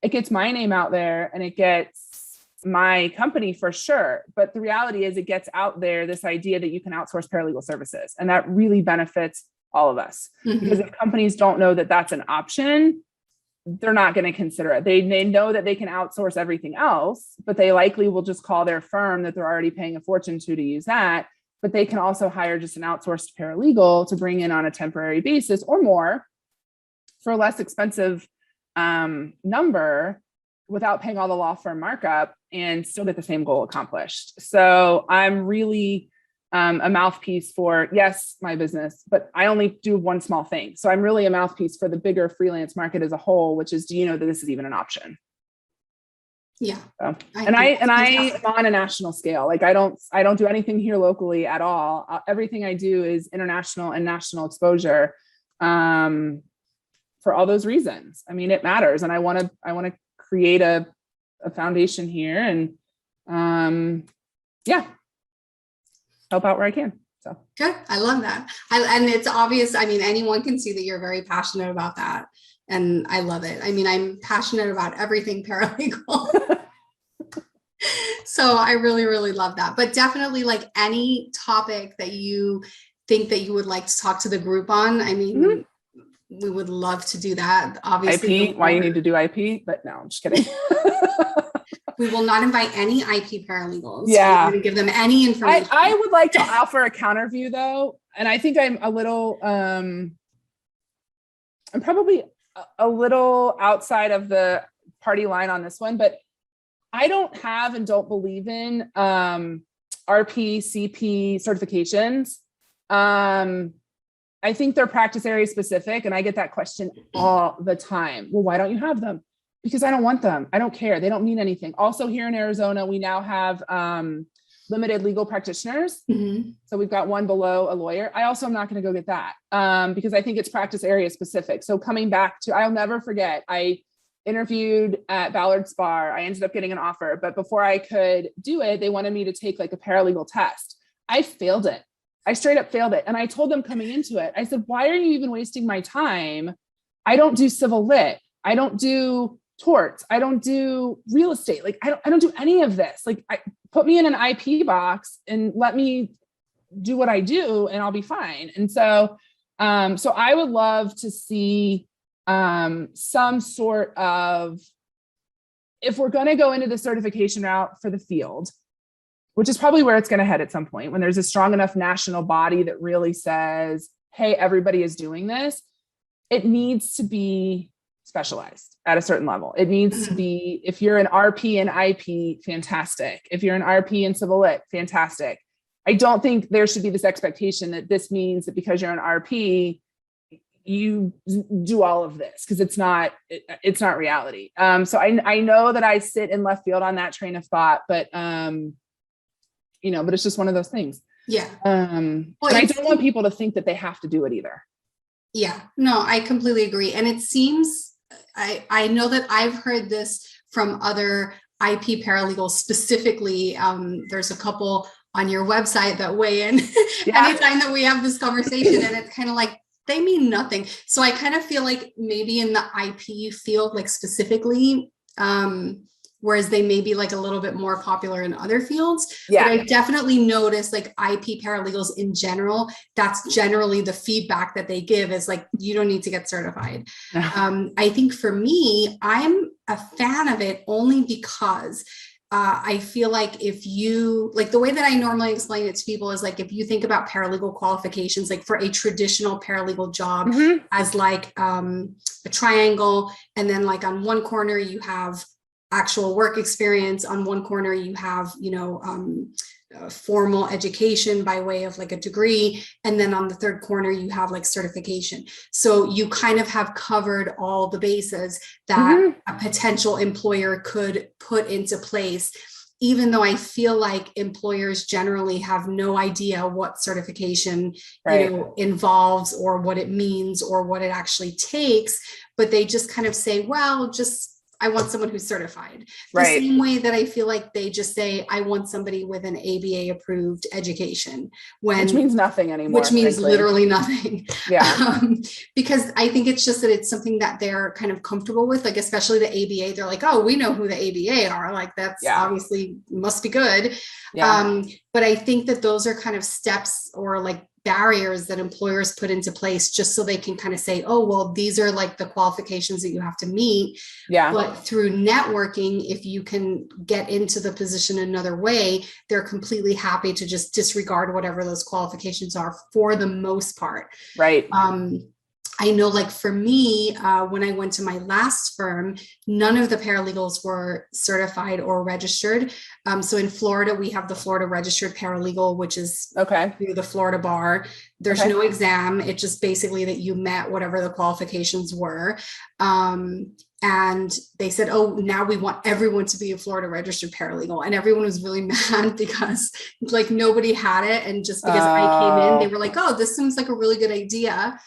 it gets my name out there and it gets my company for sure. But the reality is it gets out there, this idea that you can outsource paralegal services. And that really benefits all of us. Mm-hmm. Because if companies don't know that that's an option, they're not going to consider it. They know that they can outsource everything else, but they likely will just call their firm that they're already paying a fortune to use that. But they can also hire just an outsourced paralegal to bring in on a temporary basis or more for a less expensive number, without paying all the law firm markup, and still get the same goal accomplished. So I'm really a mouthpiece for, yes, my business, but I only do one small thing. So I'm really a mouthpiece for the bigger freelance market as a whole, which is, do you know that this is even an option? Yeah. So, I am on a national scale. Like I don't do anything here locally at all. Everything I do is international and national exposure. For all those reasons. I mean, it matters. And I want to create a foundation here and, help out where I can. So good. I love that. And it's obvious. I mean, anyone can see that you're very passionate about that. And I love it. I mean, I'm passionate about everything paralegal. So I really, really love that. But definitely, like, any topic that you think that you would like to talk to the group on, I mean, mm-hmm. We would love to do that. Obviously, IP, why you need to do IP, but no, I'm just kidding. We will not invite any IP paralegals. Yeah. We're going to give them any information. I would like to offer a counter view though. And I think I'm a little, I'm probably a little outside of the party line on this one, but I don't have and don't believe in RP, CP certifications. I think they're practice area specific, and I get that question all the time. Well, why don't you have them? Because I don't want them. I don't care. They don't mean anything. Also, here in Arizona, we now have limited legal practitioners. Mm-hmm. So we've got one below a lawyer. I also am not going to go get that because I think it's practice area specific. So coming back to, I'll never forget, I interviewed at Ballard's Bar. I ended up getting an offer, but before I could do it, they wanted me to take like a paralegal test. I failed it. I straight up failed it. And I told them coming into it, I said, why are you even wasting my time? I don't do civil lit. I don't do torts. I don't do real estate. Like, I don't do any of this. Like, put me in an IP box and let me do what I do and I'll be fine. And so, so I would love to see some sort of, if we're going to go into the certification route for the field, which is probably where it's going to head at some point, when there's a strong enough national body that really says, hey, everybody is doing this, it needs to be specialized at a certain level. It needs to be, if you're an RP and IP, fantastic. If you're an RP and civil lit, fantastic. I don't think there should be this expectation that this means that because you're an RP, you do all of this, because it's not reality. So I know that I sit in left field on that train of thought, but but it's just one of those things. Yeah. And I don't want people to think that they have to do it either. Yeah. No, I completely agree. And it seems, I know that I've heard this from other IP paralegals specifically. There's a couple on your website that weigh in anytime that we have this conversation, and it's kind of like, they mean nothing. So I kind of feel like maybe in the IP field, like specifically, whereas they may be like a little bit more popular in other fields. Yeah. But I definitely notice like IP paralegals in general, that's generally the feedback that they give is like, you don't need to get certified. I think for me, I'm a fan of it only because I feel like if you, like the way that I normally explain it to people is like, if you think about paralegal qualifications, like for a traditional paralegal job as like a triangle, and then like on one corner you have actual work experience, on one corner you have, formal education by way of like a degree, and then on the third corner you have like certification. So you kind of have covered all the bases that a potential employer could put into place, even though I feel like employers generally have no idea what certification involves or what it means or what it actually takes, but they just kind of say, well, I want someone who's certified. The same way that I feel like they just say, I want somebody with an ABA approved education, which means nothing anymore. Which means literally nothing. Yeah. Because I think it's just that it's something that they're kind of comfortable with, like, especially the ABA. They're like, oh, we know who the ABA are. Like, that's obviously must be good. Yeah. But I think that those are kind of steps or like barriers that employers put into place just so they can kind of say, oh, well, these are like the qualifications that you have to meet. Yeah. But through networking, if you can get into the position another way, they're completely happy to just disregard whatever those qualifications are for the most part. Right. I know, like for me, when I went to my last firm, none of the paralegals were certified or registered. So in Florida, we have the Florida Registered Paralegal, which is through the Florida Bar. There's no exam. It's just basically that you met whatever the qualifications were. And they said, oh, now we want everyone to be a Florida Registered Paralegal. And everyone was really mad because like nobody had it. And just because I came in, they were like, oh, this seems like a really good idea.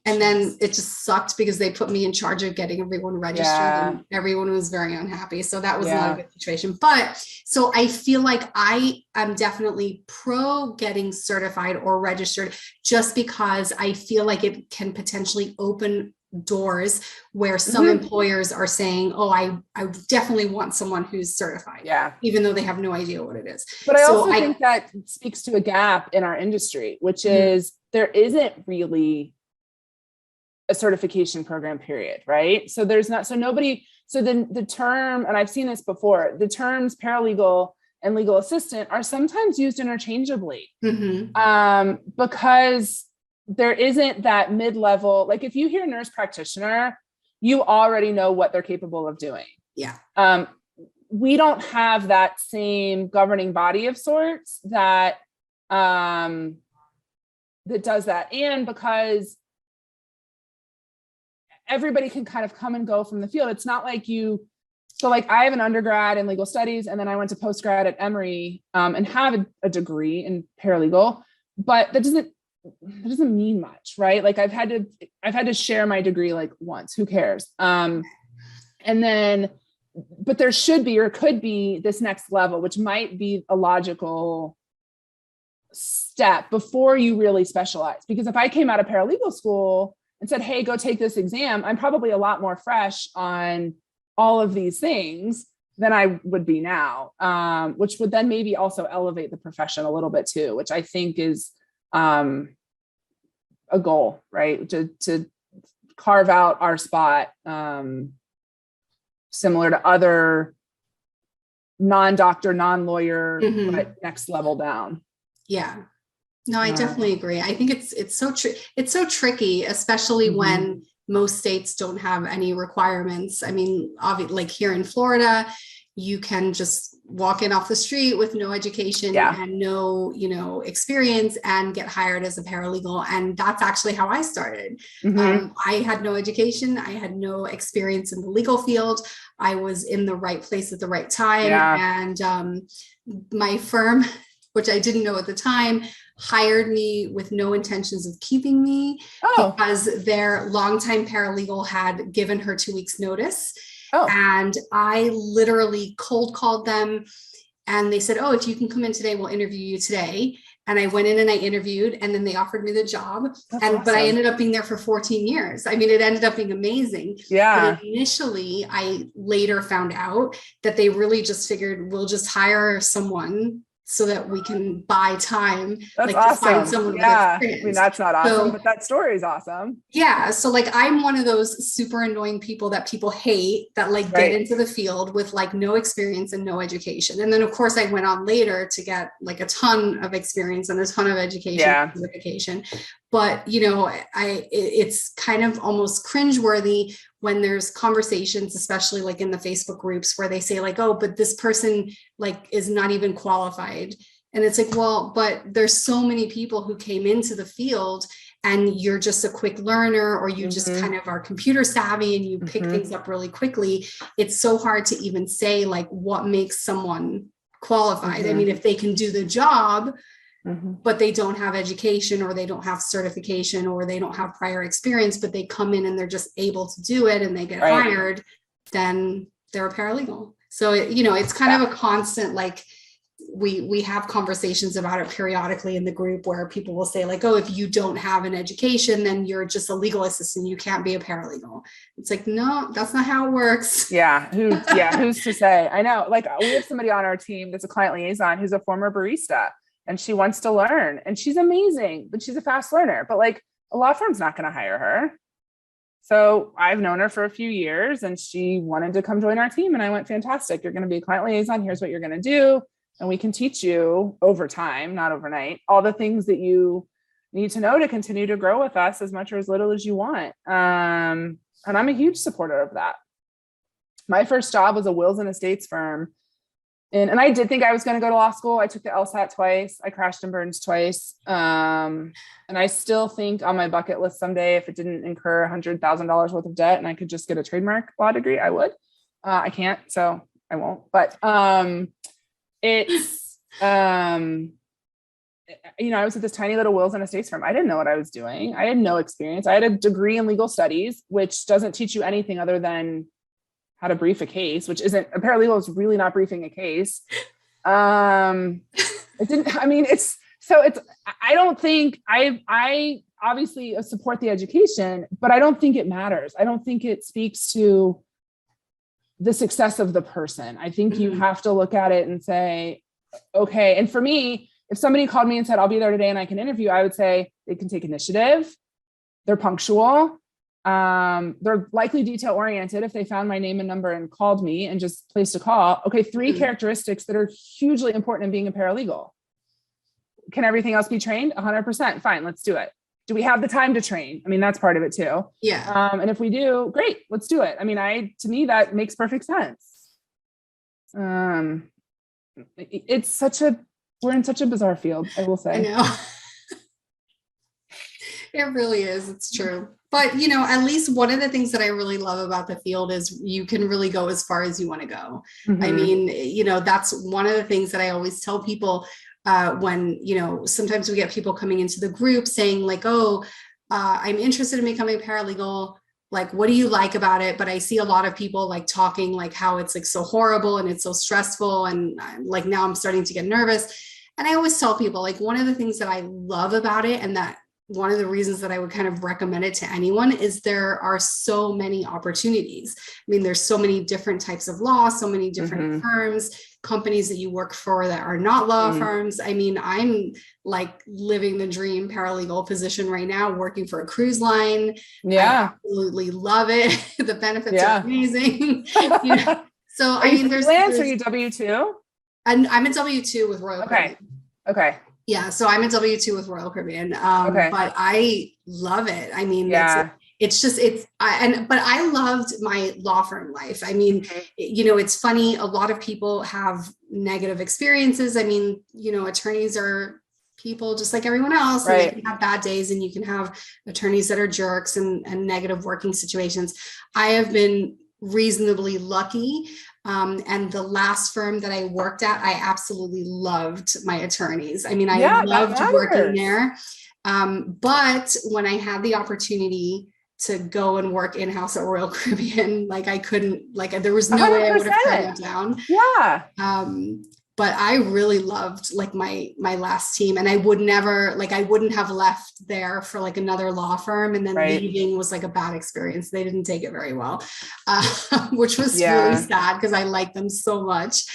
And then it just sucked because they put me in charge of getting everyone registered and everyone was very unhappy. So that was not a good situation. But so I feel like I am definitely pro getting certified or registered just because I feel like it can potentially open doors where some employers are saying, oh, I definitely want someone who's certified, even though they have no idea what it is. But I also think that speaks to a gap in our industry, which is there isn't really a certification program, period. Right. So there's not, so nobody, so then the term, and I've seen this before, the terms paralegal and legal assistant are sometimes used interchangeably because there isn't that mid-level, like if you hear nurse practitioner, you already know what they're capable of doing. Yeah. We don't have that same governing body of sorts that does that. And because everybody can kind of come and go from the field. It's not like so like I have an undergrad in legal studies, and then I went to postgrad at Emory and have a degree in paralegal, but that doesn't mean much, right? Like I've had to share my degree like once, who cares? And then, but there should be, or could be this next level, which might be a logical step before you really specialize. Because if I came out of paralegal school and said, hey, go take this exam, I'm probably a lot more fresh on all of these things than I would be now, which would then maybe also elevate the profession a little bit too, which I think is a goal, right? To carve out our spot similar to other non-doctor, non-lawyer, but next level down. Yeah. No, I definitely agree. I think it's so tricky, especially when most states don't have any requirements. I mean, obviously, like here in Florida, you can just walk in off the street with no education and no, experience and get hired as a paralegal. And that's actually how I started. I had no education. I had no experience in the legal field. I was in the right place at the right time. And my firm, which I didn't know at the time, hired me with no intentions of keeping me because their longtime paralegal had given her 2 weeks notice. And I literally cold called them and they said, if you can come in today, we'll interview you today. And I went in and I interviewed and then they offered me the job. But I ended up being there for 14 years. I mean, it ended up being amazing. But initially, I later found out that they really just figured we'll just hire someone so that we can buy time. That's like awesome. To find someone with experience. I mean, that's not awesome, but that story is awesome. Yeah. So like, I'm one of those super annoying people that people hate that like get into the field with like no experience and no education. And then of course I went on later to get like a ton of experience and a ton of education, certification. But, it's kind of almost cringeworthy when there's conversations, especially like in the Facebook groups where they say like, but this person like is not even qualified. And it's like, well, but there's so many people who came into the field and you're just a quick learner or you just kind of are computer savvy and you pick things up really quickly. It's so hard to even say like what makes someone qualified. I mean, if they can do the job, but they don't have education or they don't have certification or they don't have prior experience, but they come in and they're just able to do it and they get hired, then they're a paralegal. So, it's kind of a constant, like we have conversations about it periodically in the group where people will say like, if you don't have an education, then you're just a legal assistant. You can't be a paralegal. It's like, no, that's not how it works. Who's to say? I know, like we have somebody on our team that's a client liaison who's a former barista. And she wants to learn and she's amazing, but she's a fast learner, but like a law firm's not going to hire her. So I've known her for a few years and she wanted to come join our team. And I went, fantastic. You're going to be a client liaison. Here's what you're going to do. And we can teach you over time, not overnight, all the things that you need to know to continue to grow with us as much or as little as you want. And I'm a huge supporter of that. My first job was a wills and estates firm. And I did think I was going to go to law school. I took the LSAT twice. I crashed and burned twice. And I still think on my bucket list someday, if it didn't incur $100,000 worth of debt and I could just get a trademark law degree, I would. I can't, so I won't. But it's, I was at this tiny little wills and estates firm. I didn't know what I was doing. I had no experience. I had a degree in legal studies, which doesn't teach you anything other than how to brief a case, which isn't, a paralegal is really not briefing a case. I don't think I obviously support the education, but I don't think it matters. I don't think it speaks to the success of the person. I think you have to look at it and say, okay. And for me, if somebody called me and said, I'll be there today and I can interview, I would say they can take initiative. They're punctual. They're likely detail oriented if they found my name and number and called me and just placed a call. Okay. 3 characteristics that are hugely important in being a paralegal. Can everything else be trained? 100%. Fine. Let's do it. Do we have the time to train? I mean, that's part of it too. Yeah. And if we do, great, let's do it. I mean, to me, that makes perfect sense. We're in such a bizarre field, I will say. I know. It really is. It's true. But, at least one of the things that I really love about the field is you can really go as far as you want to go. I mean, that's one of the things that I always tell people when, sometimes we get people coming into the group saying like, I'm interested in becoming a paralegal. Like, what do you like about it? But I see a lot of people like talking like how it's like so horrible and it's so stressful. And like, now I'm starting to get nervous. And I always tell people like, one of the things that I love about it and that one of the reasons that I would kind of recommend it to anyone is there are so many opportunities. I mean, there's so many different types of law, so many different firms, companies that you work for that are not law firms. I mean, I'm like living the dream paralegal position right now, working for a cruise line. Yeah. I absolutely love it. The benefits are amazing. So, I mean, Freelance, are you W-2? And I'm a W-2 with Royal Caribbean. Okay. Yeah, so I'm a W-2 with Royal Caribbean, but I love it. I mean, but I loved my law firm life. I mean, it's funny. A lot of people have negative experiences. I mean, attorneys are people just like everyone else, and they can have bad days, and you can have attorneys that are jerks and negative working situations. I have been reasonably lucky. And the last firm that I worked at, I absolutely loved my attorneys. I mean, I loved working there. But when I had the opportunity to go and work in-house at Royal Caribbean, like I couldn't, like there was no way I would have turned it down. Yeah. But I really loved like my last team, and I wouldn't have left there for like another law firm, and then leaving was like a bad experience. They didn't take it very well, which was really sad because I liked them so much.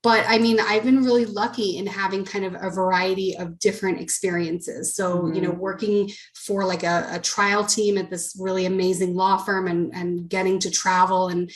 But I mean, I've been really lucky in having kind of a variety of different experiences. So, working for like a trial team at this really amazing law firm, and getting to travel and,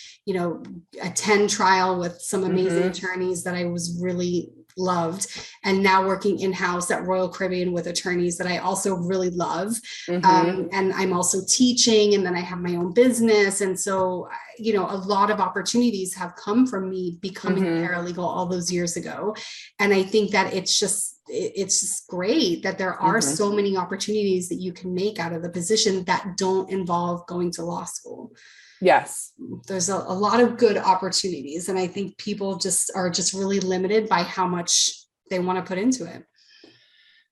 attend trial with some amazing attorneys that I was really loved. And now working in-house at Royal Caribbean with attorneys that I also really love. And I'm also teaching, and then I have my own business. And so, a lot of opportunities have come from me becoming a paralegal all those years ago. And I think that it's just great that there are so many opportunities that you can make out of the position that don't involve going to law school. Yes. There's a lot of good opportunities. And I think people are really limited by how much they want to put into it.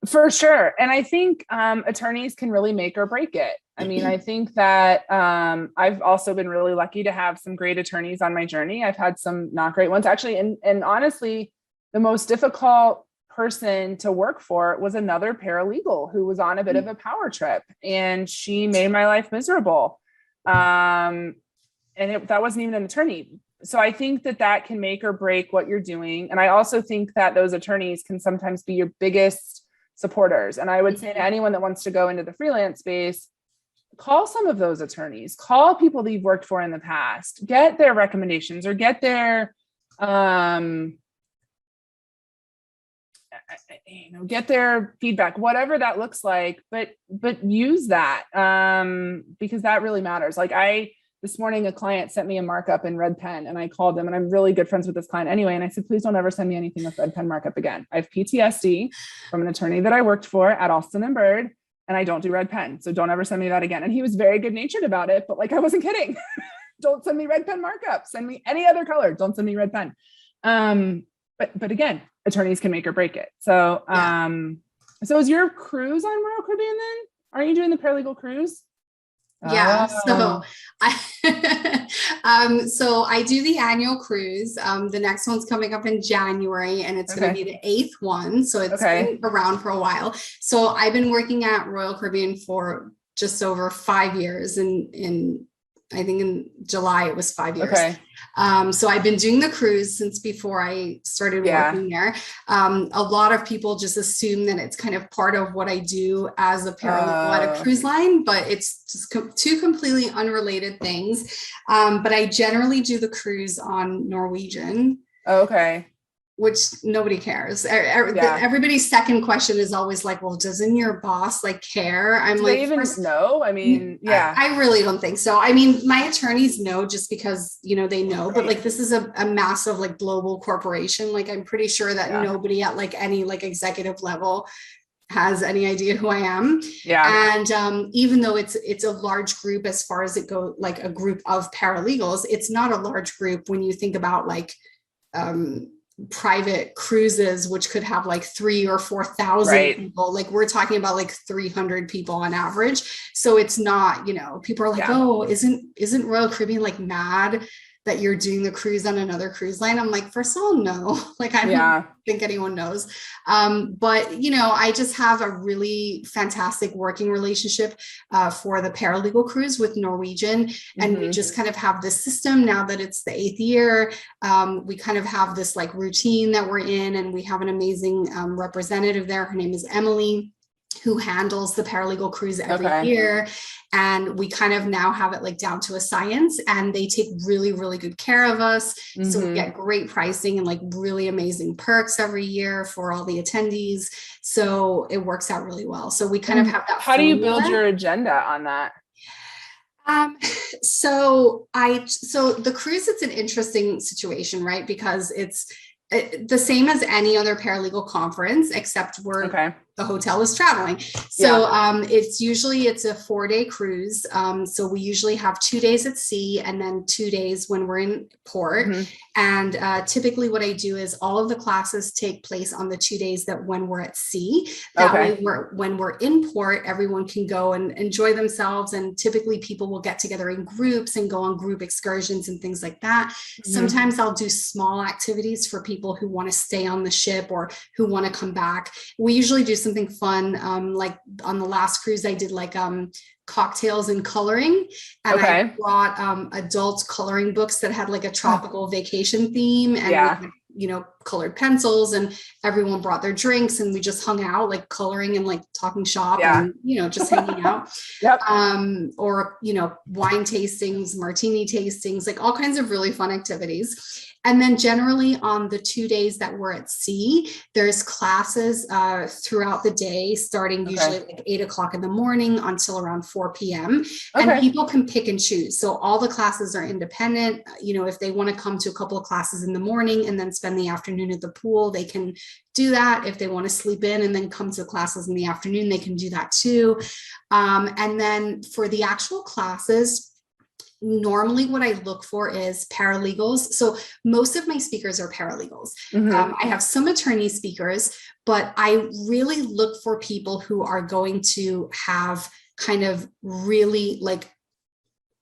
For sure. And I think attorneys can really make or break it. I mean, I think that I've also been really lucky to have some great attorneys on my journey. I've had some not great ones, actually. And honestly, the most difficult person to work for was another paralegal who was on a bit of a power trip, and she made my life miserable. And that wasn't even an attorney. So I think that can make or break what you're doing. And I also think that those attorneys can sometimes be your biggest supporters. And I would say to anyone that wants to go into the freelance space, call some of those attorneys, call people that you've worked for in the past, get their recommendations or get their, get their feedback, whatever that looks like, but use that, because that really matters. Like this morning, a client sent me a markup in red pen, and I called them, and I'm really good friends with this client anyway. And I said, please don't ever send me anything with red pen markup again. I have PTSD from an attorney that I worked for at Alston and Bird, and I don't do red pen. So don't ever send me that again. And he was very good natured about it, but like, I wasn't kidding. Don't send me red pen markup. Send me any other color. Don't send me red pen. But again, attorneys can make or break it. So, so is your cruise on Royal Caribbean then? Are you doing the paralegal cruise? Yeah. So I do the annual cruise. The next one's coming up in January, and it's going to be the 8th one. So it's been around for a while. So I've been working at Royal Caribbean for just over 5 years, I think in July it was 5 years. So I've been doing the cruise since before I started working there. A lot of people just assume that it's kind of part of what I do as a paralegal at a cruise line, but it's just two completely unrelated things. But I generally do the cruise on Norwegian. Which nobody cares. Everybody's second question is always like, well, doesn't your boss like care? I'm Do like, they even know? I mean, I really don't think so. I mean, my attorneys know just because, they know, but like, this is a massive, like global corporation. Like, I'm pretty sure that nobody at like any like executive level has any idea who I am. And even though it's a large group, as far as it goes, like a group of paralegals, it's not a large group when you think about like, private cruises, which could have like 3,000 or 4,000 people. Like we're talking about like 300 people on average. So it's not, people are like, oh, isn't Royal Caribbean like mad that you're doing the cruise on another cruise line? I'm like, first of all, no, like I don't think anyone knows. But I just have a really fantastic working relationship for the paralegal cruise with Norwegian. And we just kind of have this system now that it's the 8th year. We kind of have this like routine that we're in, and we have an amazing representative there. Her name is Emily. who handles the paralegal cruise every Okay. year. And we kind of now have it like down to a science, and they take really, really good care of us. So we get great pricing and like really amazing perks every year for all the attendees. So it works out really well. So we kind of have that. How do you build your agenda on that? So the cruise, it's an interesting situation, right? Because it's the same as any other paralegal conference, except the hotel is traveling. So it's a 4-day cruise. So we usually have 2 days at sea and then 2 days when we're in port. And typically what I do is all of the classes take place on the 2 days that when we're at sea. That way when we're in port, everyone can go and enjoy themselves. And typically people will get together in groups and go on group excursions and things like that. Sometimes I'll do small activities for people who want to stay on the ship or who want to come back. We usually do something fun. Like on the last cruise, I did like cocktails and coloring, and I brought adult coloring books that had like a tropical vacation theme, and we, colored pencils, and everyone brought their drinks, and we just hung out like coloring and like talking shop and just hanging out. Or wine tastings, martini tastings, like all kinds of really fun activities. And then generally on the 2 days that we're at sea, there's classes throughout the day, starting usually like 8 o'clock in the morning until around 4 p.m. And people can pick and choose. So all the classes are independent. If they want to come to a couple of classes in the morning and then spend the afternoon at the pool, they can do that. If they want to sleep in and then come to the classes in the afternoon, they can do that too. And then for the actual classes, normally what I look for is paralegals. So most of my speakers are paralegals. I have some attorney speakers, but I really look for people who are going to have kind of really like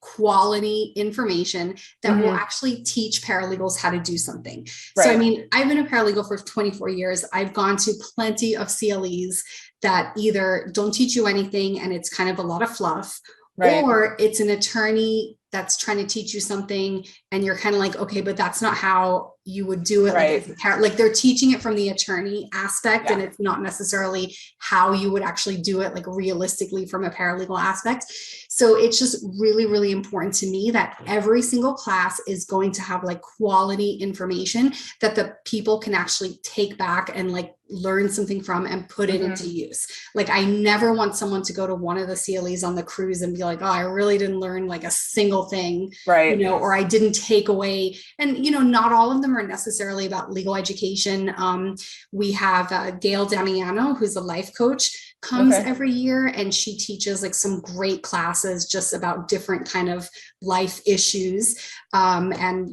quality information that will actually teach paralegals how to do something. So, I mean, I've been a paralegal for 24 years. I've gone to plenty of CLEs that either don't teach you anything and it's kind of a lot of fluff, or it's an attorney that's trying to teach you something and you're kind of like, okay, but that's not how you would do it. Like they're teaching it from the attorney aspect, and it's not necessarily how you would actually do it, like realistically from a paralegal aspect. So it's just really, really important to me that every single class is going to have like quality information that the people can actually take back and like learn something from and put it into use. Like I never want someone to go to one of the CLEs on the cruise and be like, oh, I really didn't learn like a single thing, or I didn't take away. And, not all of them are necessarily about legal education. We have Gail Damiano, who's a life coach, comes every year, and she teaches like some great classes just about different kind of life issues, and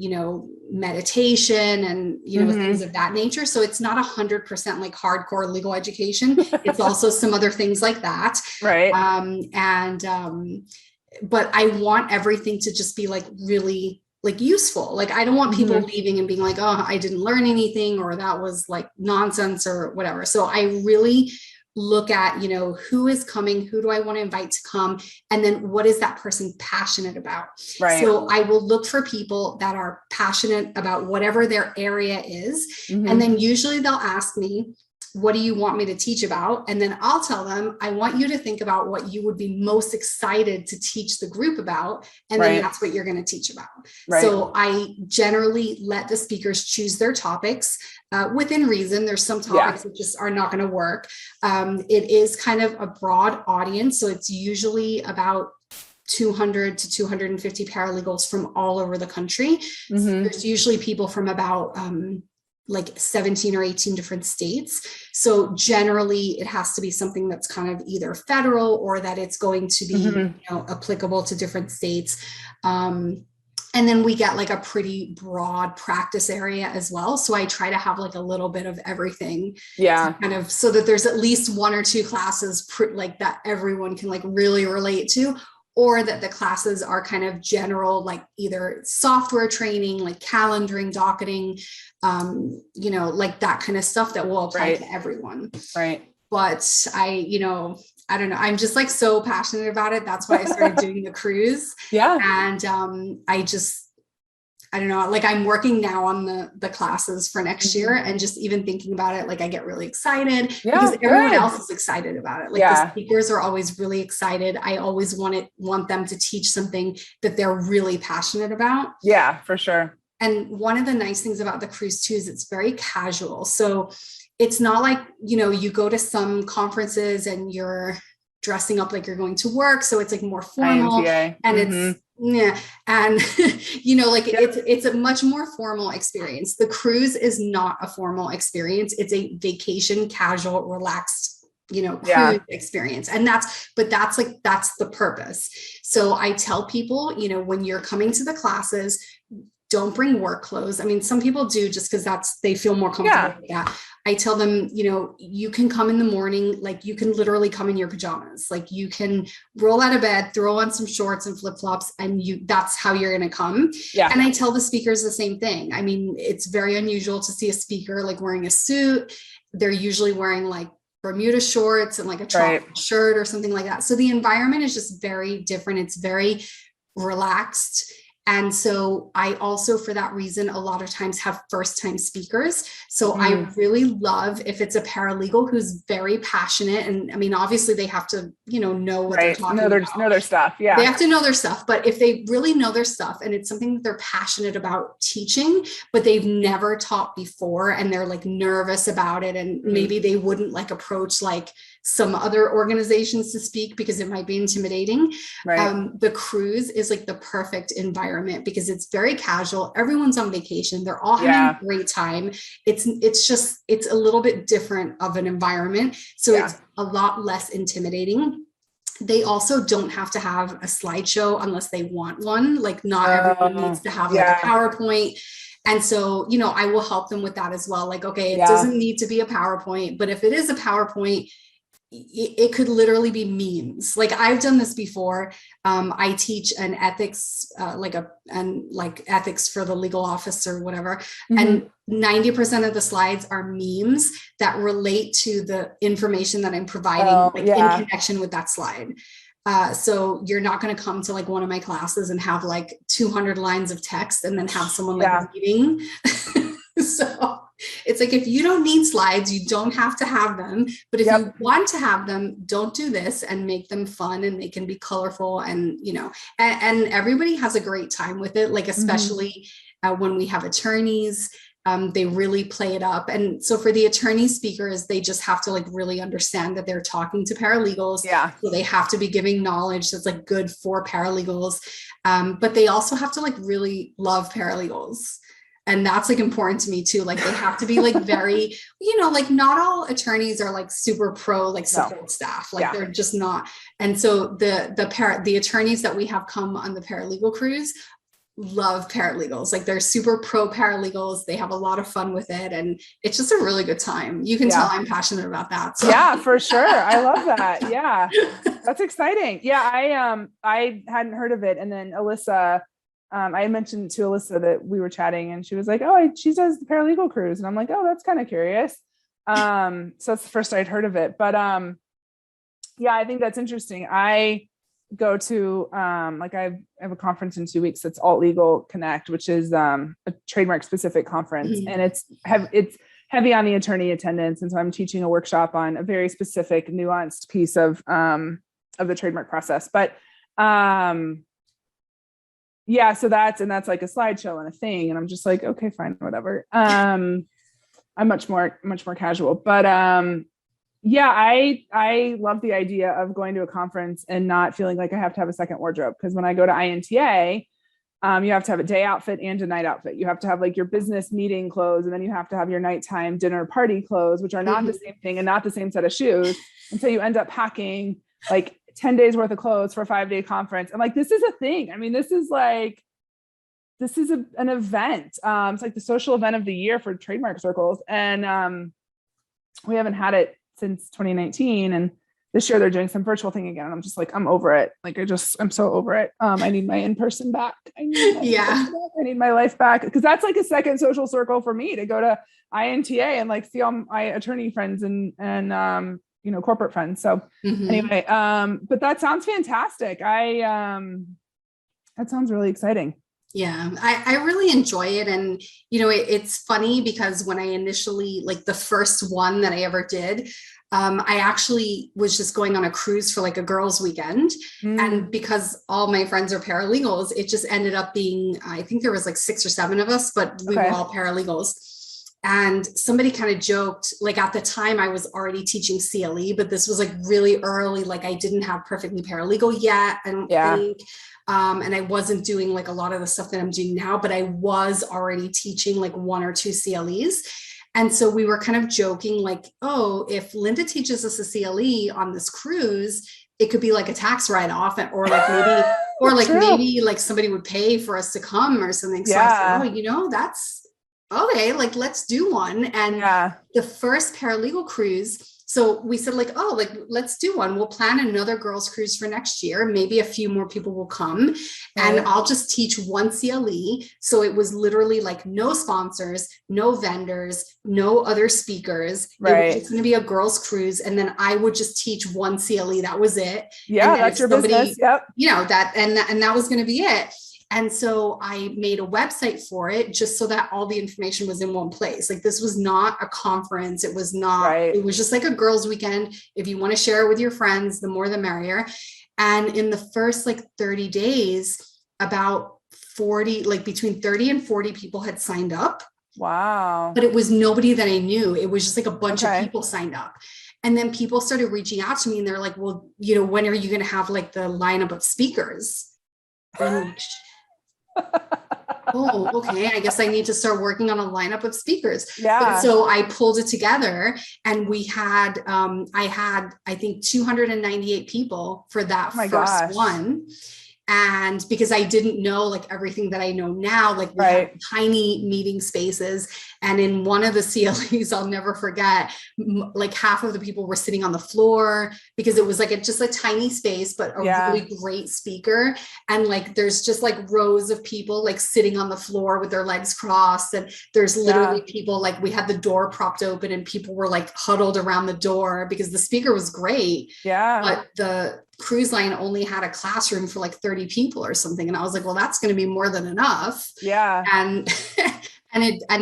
meditation and things of that nature. So it's not 100% like hardcore legal education. It's also some other things like that. But I want everything to just be like really like useful. Like I don't want people leaving and being like, oh, I didn't learn anything, or that was like nonsense or whatever. So I really look at, who is coming, who do I want to invite to come? And then what is that person passionate about? So I will look for people that are passionate about whatever their area is. And then usually they'll ask me, what do you want me to teach about? And then I'll tell them, I want you to think about what you would be most excited to teach the group about. And then that's what you're going to teach about. So I generally let the speakers choose their topics within reason. There's some topics that just are not going to work. It is kind of a broad audience. So it's usually about 200 to 250 paralegals from all over the country. So there's usually people from about like 17 or 18 different states. So generally it has to be something that's kind of either federal or that it's going to be applicable to different states. And then we get like a pretty broad practice area as well. So I try to have like a little bit of everything, kind of so that there's at least one or two classes like that everyone can like really relate to, or that the classes are kind of general, like either software training, like calendaring, docketing, like that kind of stuff that will apply to everyone. But I don't know. I'm just like so passionate about it. That's why I started doing the cruise. And I don't know, like I'm working now on the classes for next year, and just even thinking about it, like I get really excited because everyone else is excited about it. Like the speakers are always really excited. I always want them to teach something that they're really passionate about. Yeah, for sure. And one of the nice things about the cruise too is it's very casual. So it's not like, you know, you go to some conferences and you're dressing up like you're going to work. So it's like more formal, and it's, and you know, like it's a much more formal experience. The cruise is not a formal experience. It's a vacation, casual, relaxed, you know, cruise experience. And that's the purpose. So I tell people, you know, when you're coming to the classes, don't bring work clothes. I mean, some people do just because they feel more comfortable with that. I tell them, you know, you can come in the morning, like you can literally come in your pajamas, like you can roll out of bed, throw on some shorts and flip-flops, and that's how you're going to come. Yeah. And I tell the speakers the same thing. I mean, it's very unusual to see a speaker like wearing a suit. They're usually wearing like Bermuda shorts and like a tropical shirt or something like that. So the environment is just very different. It's very relaxed. And so I also, for that reason, a lot of times have first-time speakers. So I really love if it's a paralegal who's very passionate. And I mean, obviously they have to, you know what they're talking about. Know their stuff. Yeah. They have to know their stuff. But if they really know their stuff and it's something that they're passionate about teaching, but they've never taught before and they're like nervous about it, and maybe they wouldn't like approach like some other organizations to speak because it might be intimidating. The cruise is like the perfect environment because it's very casual. Everyone's on vacation. They're all having a great time. It's a little bit different of an environment. So it's a lot less intimidating. They also don't have to have a slideshow unless they want one. Like not everyone needs to have like a PowerPoint. And so, you know, I will help them with that as well. Like, okay, it doesn't need to be a PowerPoint, but if it is a PowerPoint, it could literally be memes. Like I've done this before. I teach an ethics, ethics for the legal office or whatever. And 90% of the slides are memes that relate to the information that I'm providing in connection with that slide. So you're not going to come to like one of my classes and have like 200 lines of text and then have someone like reading. So it's like, if you don't need slides, you don't have to have them. But if you want to have them, don't do this, and make them fun, and they can be colorful, and, you know, and everybody has a great time with it. Like, especially when we have attorneys, they really play it up. And so for the attorney speakers, they just have to like really understand that they're talking to paralegals. So they have to be giving knowledge that's like good for paralegals. But they also have to like really love paralegals. And that's like important to me too. Like they have to be like very, you know, like not all attorneys are like super pro, like support staff, like they're just not. And so the attorneys that we have come on the paralegal cruise love paralegals. Like they're super pro paralegals. They have a lot of fun with it. And it's just a really good time. You can tell I'm passionate about that. So. Yeah, for sure. I love that. Yeah, that's exciting. Yeah. I hadn't heard of it. And then Alyssa, I had mentioned to Alyssa that we were chatting, and she was like, oh, she does the paralegal cruise. And I'm like, oh, that's kind of curious. So that's the first I'd heard of it, but yeah, I think that's interesting. I go to I have a conference in 2 weeks. It's Alt Legal Connect, which is a trademark specific conference, and it's heavy on the attorney attendance. And so I'm teaching a workshop on a very specific, nuanced piece of the trademark process. But yeah, so that's like a slideshow and a thing. And I'm just like, okay, fine, whatever. I'm much more casual, but yeah, I love the idea of going to a conference and not feeling like I have to have a second wardrobe. Because when I go to INTA, you have to have a day outfit and a night outfit. You have to have like your business meeting clothes, and then you have to have your nighttime dinner party clothes, which are not the same thing and not the same set of shoes. And so you end up packing like 10 days worth of clothes for a 5-day conference. I'm like, this is a thing. I mean, this is an event. It's like the social event of the year for trademark circles. And we haven't had it since 2019. And this year they're doing some virtual thing again. And I'm just like, I'm over it. Like, I'm so over it. I need my in-person back. I need my life back. Because that's like a second social circle for me, to go to INTA and like see all my attorney friends and you know, corporate friends. So anyway, but that sounds fantastic. That sounds really exciting. Yeah, I really enjoy it. And, it's funny because when I initially, like the first one that I ever did, I actually was just going on a cruise for like a girls' weekend. And because all my friends are paralegals, it just ended up being, I think there was like 6 or 7 of us, but we were all paralegals. And somebody kind of joked, like at the time I was already teaching CLE, but this was like really early. Like I didn't have perfectly paralegal yet, I don't think. And I wasn't doing like a lot of the stuff that I'm doing now, but I was already teaching like 1 or 2 CLEs. And so we were kind of joking like, oh, if Linda teaches us a CLE on this cruise, it could be like a tax write-off, or like maybe like somebody would pay for us to come or something. So I said, oh, that's okay. Like, let's do one. And the first paralegal cruise, so we said like, oh, like, let's do one. We'll plan another girls' cruise for next year. Maybe a few more people will come and I'll just teach 1 CLE. So it was literally like no sponsors, no vendors, no other speakers. It was just going to be a girls' cruise. And then I would just teach 1 CLE. That was it. Yeah, that's your business. Yep. That was going to be it. And so I made a website for it just so that all the information was in one place. Like this was not a conference. It was not, it was just like a girls' weekend. If you want to share it with your friends, the more the merrier. And in the first like 30 days, about 40, like between 30 and 40 people had signed up. Wow. But it was nobody that I knew. It was just like a bunch of people signed up. And then people started reaching out to me and they're like, well, when are you going to have like the lineup of speakers? And I'm like, oh, okay. I guess I need to start working on a lineup of speakers. But so I pulled it together and we had, I think 298 people for that first one. And because I didn't know like everything that I know now, like we had tiny meeting spaces. And in one of the CLEs, I'll never forget, like half of the people were sitting on the floor because it was like just a tiny space, but a really great speaker. And like, there's just like rows of people like sitting on the floor with their legs crossed. And there's literally people, like we had the door propped open and people were like huddled around the door because the speaker was great. But the cruise line only had a classroom for like 30 people or something. And I was like, well, that's going to be more than enough. And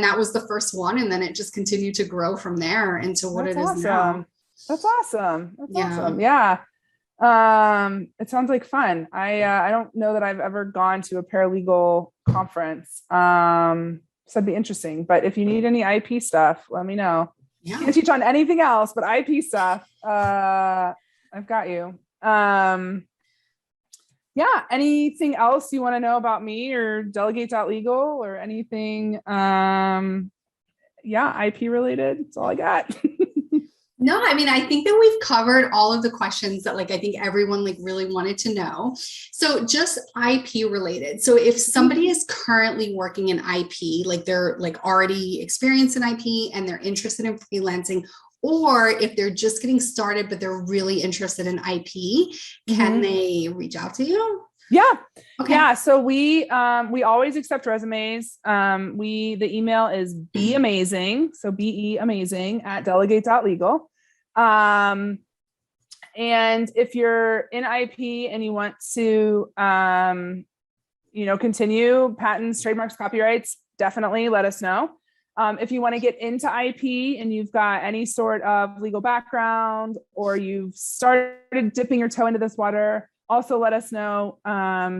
that was the first one. And then it just continued to grow from there into what it is now. That's awesome. Awesome. It sounds like fun. I don't know that I've ever gone to a paralegal conference. So it'd be interesting, but if you need any IP stuff, let me know. Can't teach on anything else, but IP stuff, I've got you. Anything else you want to know about me or Delegate.legal or anything? IP related. That's all I got. No, I mean, I think that we've covered all of the questions that like, I think everyone like really wanted to know. So just IP related. So if somebody is currently working in IP, like they're like already experienced in IP and they're interested in freelancing, or if they're just getting started, but they're really interested in IP, can they reach out to you? So we always accept resumes. The email is beamazing. So beamazing at delegate.legal. And if you're in IP and you want to, continue patents, trademarks, copyrights, definitely let us know. If you want to get into IP and you've got any sort of legal background or you've started dipping your toe into this water, also let us know,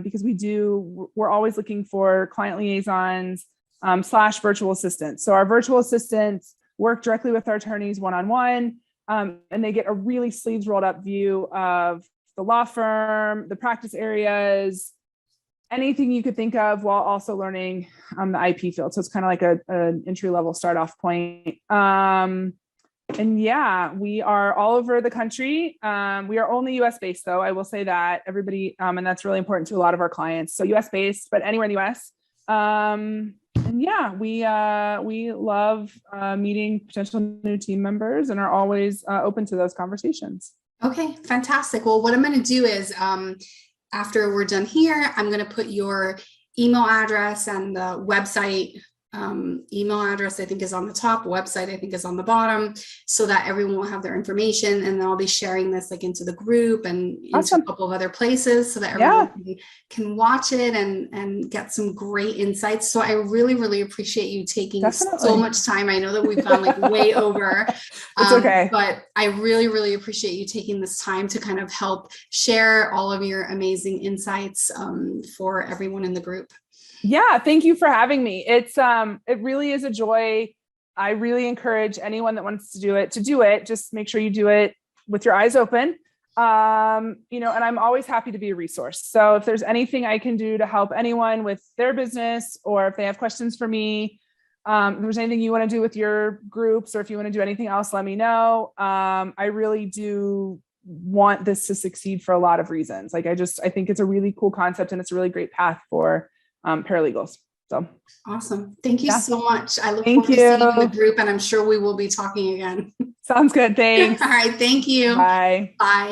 because we're always looking for client liaisons / virtual assistants. So our virtual assistants work directly with our attorneys one-on-one, and they get a really sleeves rolled up view of the law firm, the practice areas, anything you could think of while also learning the IP field. So it's kind of like an entry-level start off point. We are all over the country. We are only US based though. I will say that everybody, and that's really important to a lot of our clients. So US based, but anywhere in the US. We love meeting potential new team members and are always open to those conversations. Okay, fantastic. Well, what I'm going to do is, after we're done here, I'm going to put your email address and the website email address, I think, is on the top. Website, I think, is on the bottom, so that everyone will have their information. And then I'll be sharing this like into the group and into a couple of other places, so that everyone can watch it and get some great insights. So I really, really appreciate you taking so much time. I know that we've gone like way over. It's okay. But I really, really appreciate you taking this time to kind of help share all of your amazing insights for everyone in the group. Yeah, thank you for having me. It really is a joy. I really encourage anyone that wants to do it. Just make sure you do it with your eyes open. And I'm always happy to be a resource. So if there's anything I can do to help anyone with their business, or if they have questions for me, if there's anything you want to do with your groups, or if you want to do anything else, let me know. I really do want this to succeed for a lot of reasons. Like, I think it's a really cool concept, and it's a really great path for paralegals. So awesome. Thank you so much. I look forward to seeing you in the group, and I'm sure we will be talking again. Sounds good. Thanks. All right. Thank you. Bye. Bye.